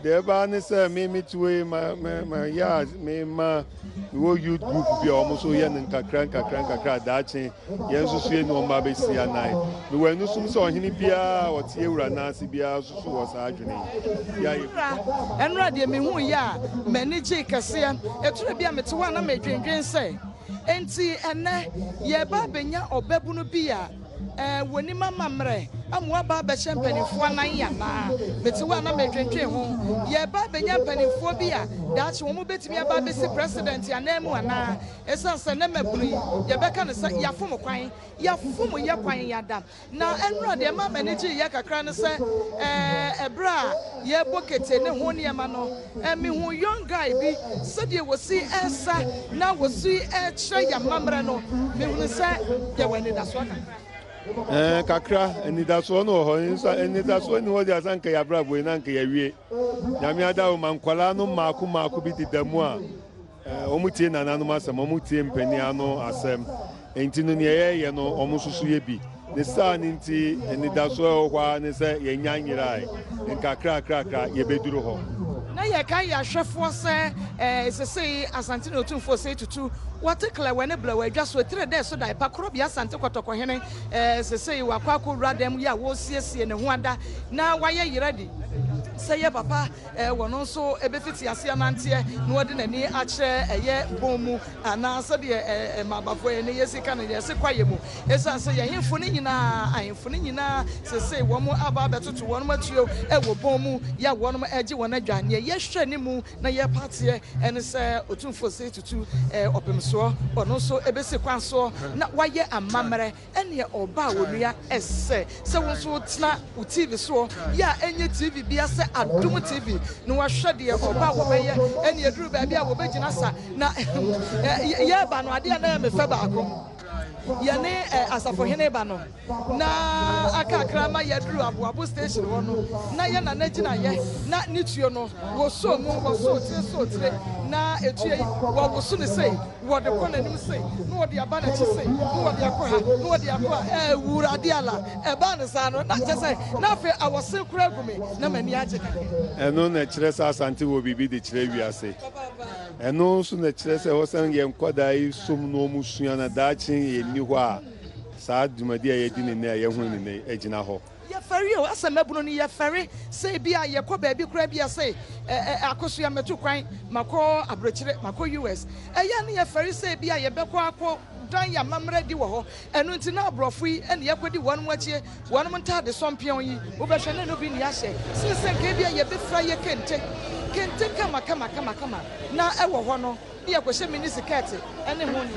de ba ne se me tuwe ma ya me ma wo youth group bia o mo so ye nkakra daache ye nsusu ye no ma be si anai me wanu sum se ohene bia o tie wura na ase bia susu wo sa adwene ya ye enra de me hu ya manage kase etura bia mete wa na medwendwen se enti ene ye ba benya obabu no bia woni mama mre amwa ba ba champanifo anan ya na meti wa na medwentwe ho ye ba benya panifo bi a daachi wo mu betimi aba be si president ya na mu ana esanse na maburu ye beka ne se ya fom kwan ya fom ye kwan ya da na enro de ma manage ye kakra ne se ebra ye bokete ne ho ne ma no mi hu young guy bi se de wosi ensa na wosi kire ya mamre no mi hu se ye wani da so kakra kakra enidaso no ho nsa enidaso ni ho dia sanka ya brabo na nka ya wie nyame ada o mankwala no maako bi didamu a omutie nananu asem omutie mpani ano asem enti no ne ye no omususu ye bi ne sa ni nti enidaso ho kwa ne se ye nyanyirai nka kra ye beduru ho na ye kan ya hwefo se sesei asante no tumfo se tutu watekla wene blawa adwa so 3 days so da pakro bia asante kotoko hene sesei wakwako radem ya wo siesie ne ho ada na waye ready seye papa wono so ebefiti ase anante na wode nani akye eye bomu ana so de mabafo ye ne yesika ne yesi kwaye mu esanse ye hemfo ne nyina ahemfo ne nyina sesei wo mu aba betoto wono matuo wo bomu ya wono age wona adwa ne ye hwe ne mu na ye patie ene se otumfo se tutu opemso ono so ebesi kwanso na waye amamre ene oba wonua ese se won so tena u TV so ya enye TV bia se Adom TV no wahwe de oba wo beye ene eduru ba bia wo begina sa na ye ba no ade na me fa baako yane asafo hene ba no na aka krama yaduru aboabo station wo no na ye na nagina ye na nituo no wo so mu wo so tire na etue wo go so ne sei wo de ko nanim sei no wo de aba na chi sei no wo de akwa no wo de akwa wura de ala ba ne sa no na che sei na fe awose kura gumi na mani age eno na kire sa asante wo bibi de kire wiase eno so na kire se wo san ye nkwada yi sum no mu sua na daachi ye ni ho a sa dumadi a ye di ne ye hu ne agina ho ye fari o asamabuno ni ye fari say bia ye kɔ baabi kura bia say akoso ya metu kwan makɔ abrochire makɔ US ya ne ye fari say bia ye bɛkɔ akɔ dan ya mamre di wo ho enu nti na abrofo yi ene ye kodi wonu achie wonu ntade sompion yi wo behwe ne no bi ni ahye sinse nke bia ye befra ye kente kama na ewo ho no ye kɔhye mini skirt ene ho ni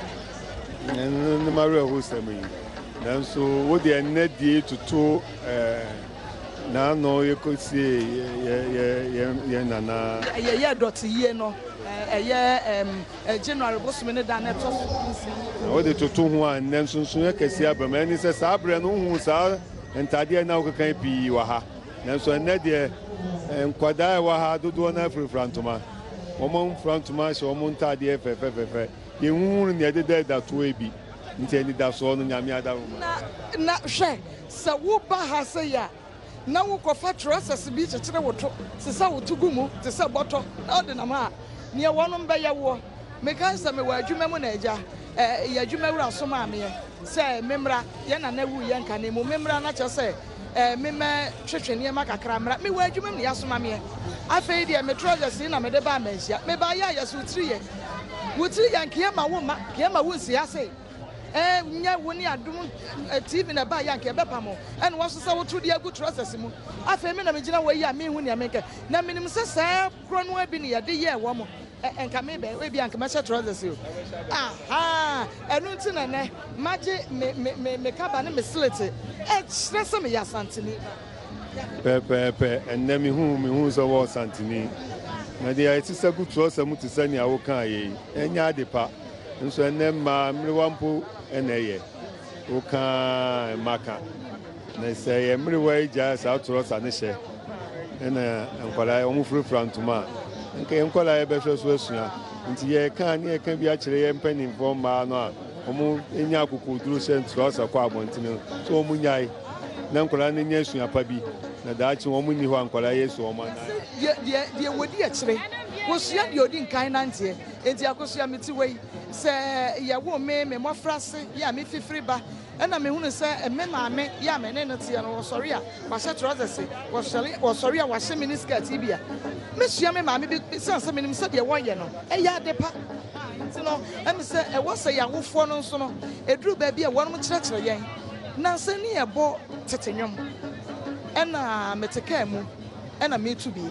ne mare ho sami nanso wo de enne die tutu na no yekosie ye nana ye dot ye no January bosome da na to o de toto ho an nsunsun ekesi abam ani se sa abre no hu sa entade na okekan pi wa ha nanso enne de nkwada wa ha dodo na frantoma omo frantoma se omo ntade fefefefe ye hu ne de da to ebi ntani da so no nyame ada na hwe se wo ba ha se ya na wo kofa trousers bi chekere woto se sa wotugu mu se sa boto na ode na ma ne wonom be ye wo me kan se me wa adwuma mu na agya ya adwuma wura so ma me se memra ye na na wu ye nka ne mu memra na che se me twetwene ma kakra mra me wa adwuma ne ya so ma me afei de me trousers na me de ba manhia me ba ya ya so tiri ye wotiri yan kiema wo ma kiema wo nsia se nya woni adum TV na ba yanke be pamo en wo so sa wo tudi agu trousers mu afa me na me gina wo yi a me hu ne ameka na minim se sa kro no abi ne ye de ye wo mo enka me be we bi anka me trousers yo aha enu nti na ne maje me kaba ne me slete kire se me ya santini pepe enne me hu so wo santini na de ya ti sagu trousers mu ti sani awo kan ye enya adepa nso enne ma mriwampo eneye oka maka na se ye mriwa ija sa trosa ne hye ena enkwala omu free frantuma nke enkwala ye be so asua nti ye kan ne ye kan bi a kire ye mpanimfo ma no a omu enya akoko duru se trosa kwa abontine so omu nyai na enkwala ne nya asua pa bi na daachi omu ni ho enkwala ye so omu na ye wodi a kire wo sua de odi nkan nante enti akosua meti wei se ya wo me mofrase ya me fifiri ba na me hunu se me maame ya me ne nte no sorry a wa hye trousers wo sorry a wa hye mini skirt bia me sua me maame bi sanse me nim se de wo ye no ya de pa nti no em se wo se ya wofo no nso no eduru ba bia wonum kirekire yen na se ne ye bo tetenwom na meteka mu na metu bi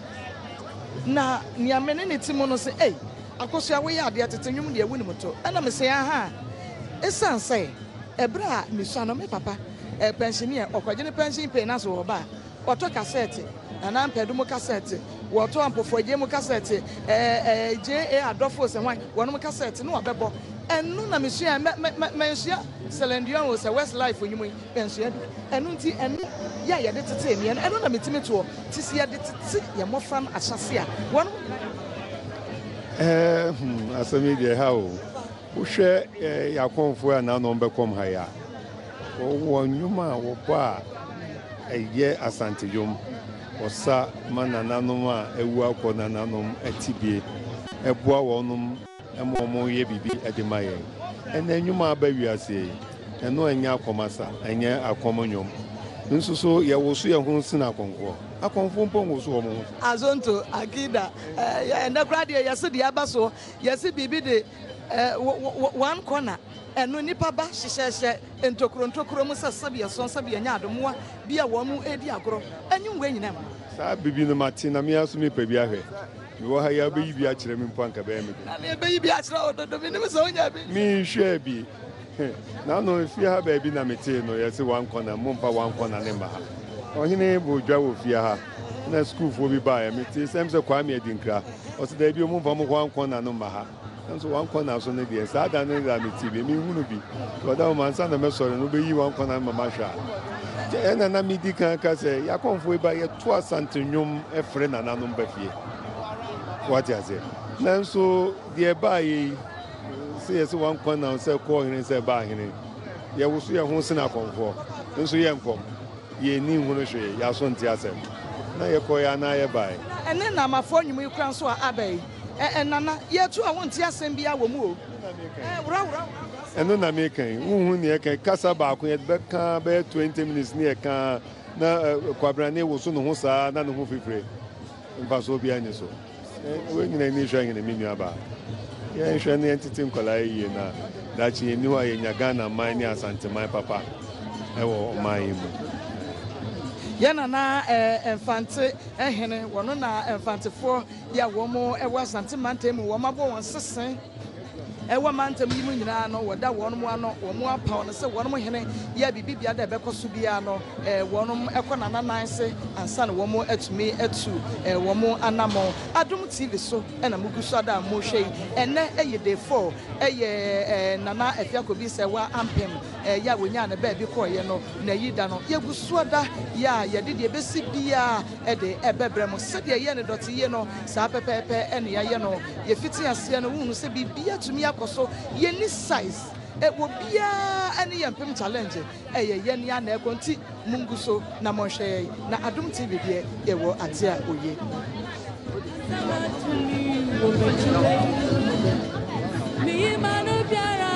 na nia me ne timo no se akosua we ya de tetenwum de ewu ni moto ana me se aha esan say ebra mi so no me papa pensioner okwaje ne pension pay na so oba oto cassette na mpedu mu cassette woto ampofo je mu cassette je adofo se wan wono mu cassette no obebo enu na me so ya mensia Celendion was a West Life when you pension enu nti enu ya de tete enu na metime to tisi ya de tete ya mofran asase a wono asami de hawo uhwe yakonfo na no bekom ha ya wo nyuma wo ba eye asantejom osa manananom a ewu akọ nananom atibie eboa wonum emomo ye bibi edemaye ena nyuma ba wiase eno anya akomasa anya akomonyom nsuso ya wosu ya hu sina akonfo mpongo so omo azonto akida ya enda krade ya se dia baso ya se bibi de one corner eno nipa ba hyehyehye ntokuro mu sasabia son sabia nya adomwa bia wo mu edi agoro anyum we nyina sa bibi no mate na me aso me pa bi ahwe mi wo ha ya be yi bi a kire me mpanka ba me na me be yi bi a kire ododo me nim so onya bi mi hwe bi na no fi ha ba bi na mete no ya se one corner mo mpa one corner ne ma ha ohine bo dwa wo fi ha na school fo bi ba ya mete sem se kwa me edinkra o se da bi mo mpa mo one corner no ma ha nso one corner so ne de sa da ne da mete bi mi hunu bi to da o man sa na me sore no be yi one corner ma ma hwa ena na mi di kan ka se ya konfo ba ye to asantenwom efre na nanom ba fie what you say nanso de ba yi se yes one corner se ko hene se ba hene ye wo so ye ho se na konfo nso ye nkom ye ni hunu hwe ya so nti asem na ye ko ya na ye ba ene na mafo nyum yi kran so abai nana ye tu a won ti asem bia wo mu o wura eno na me kan hu ne kan kasa ba ko ye be kan be 20 minutes ne kan na kwabrane wo so no ho saa na no ho fifre mfa so bia nyi so we nyina ni hwa nyina mi nua ba ye hwa ne entity nkola yi na da chi ni wa ye nyaga na man ni asanteman papa ewo man yi mu yana na enfante ehene wono na enfantefo ya wo mo ewa asanteman temu wo mabo won sesen ɛwɔ mantam yi mu nyinaa no wɔda wɔn mu ano wɔn apaw no sɛ wɔn mu hene yɛ bibibia da ɛbɛkɔ so bia no wɔn ɛkɔ nananan se ansa na wɔn atumi atu wɔn anamɔ Adom TV so ɛna mugu so ada mo hwɛ yi ɛnɛ ɛyɛ day 4 ɛyɛ nana Afia Kobi Serwaa Ampem ya wonya na ba bi kɔɔ no na yi da no yɛgu so da ya yɛde de besi bia ɛde ɛbɛbrɛ mo sɛdeɛ yɛ ne dɔte yɛ no saa pɛpɛɛpɛ ɛne yɛyɛ no yɛfiti aseɛ no wunu sɛ bibia tumi akɔ so yɛni size wo bia ɛne yɛ mpem challenge ɛyɛ yɛne ya na ɛkɔnti mungu so na monhwɛ na Adom TV deɛ yɛwɔ ate a oye Mi mano piara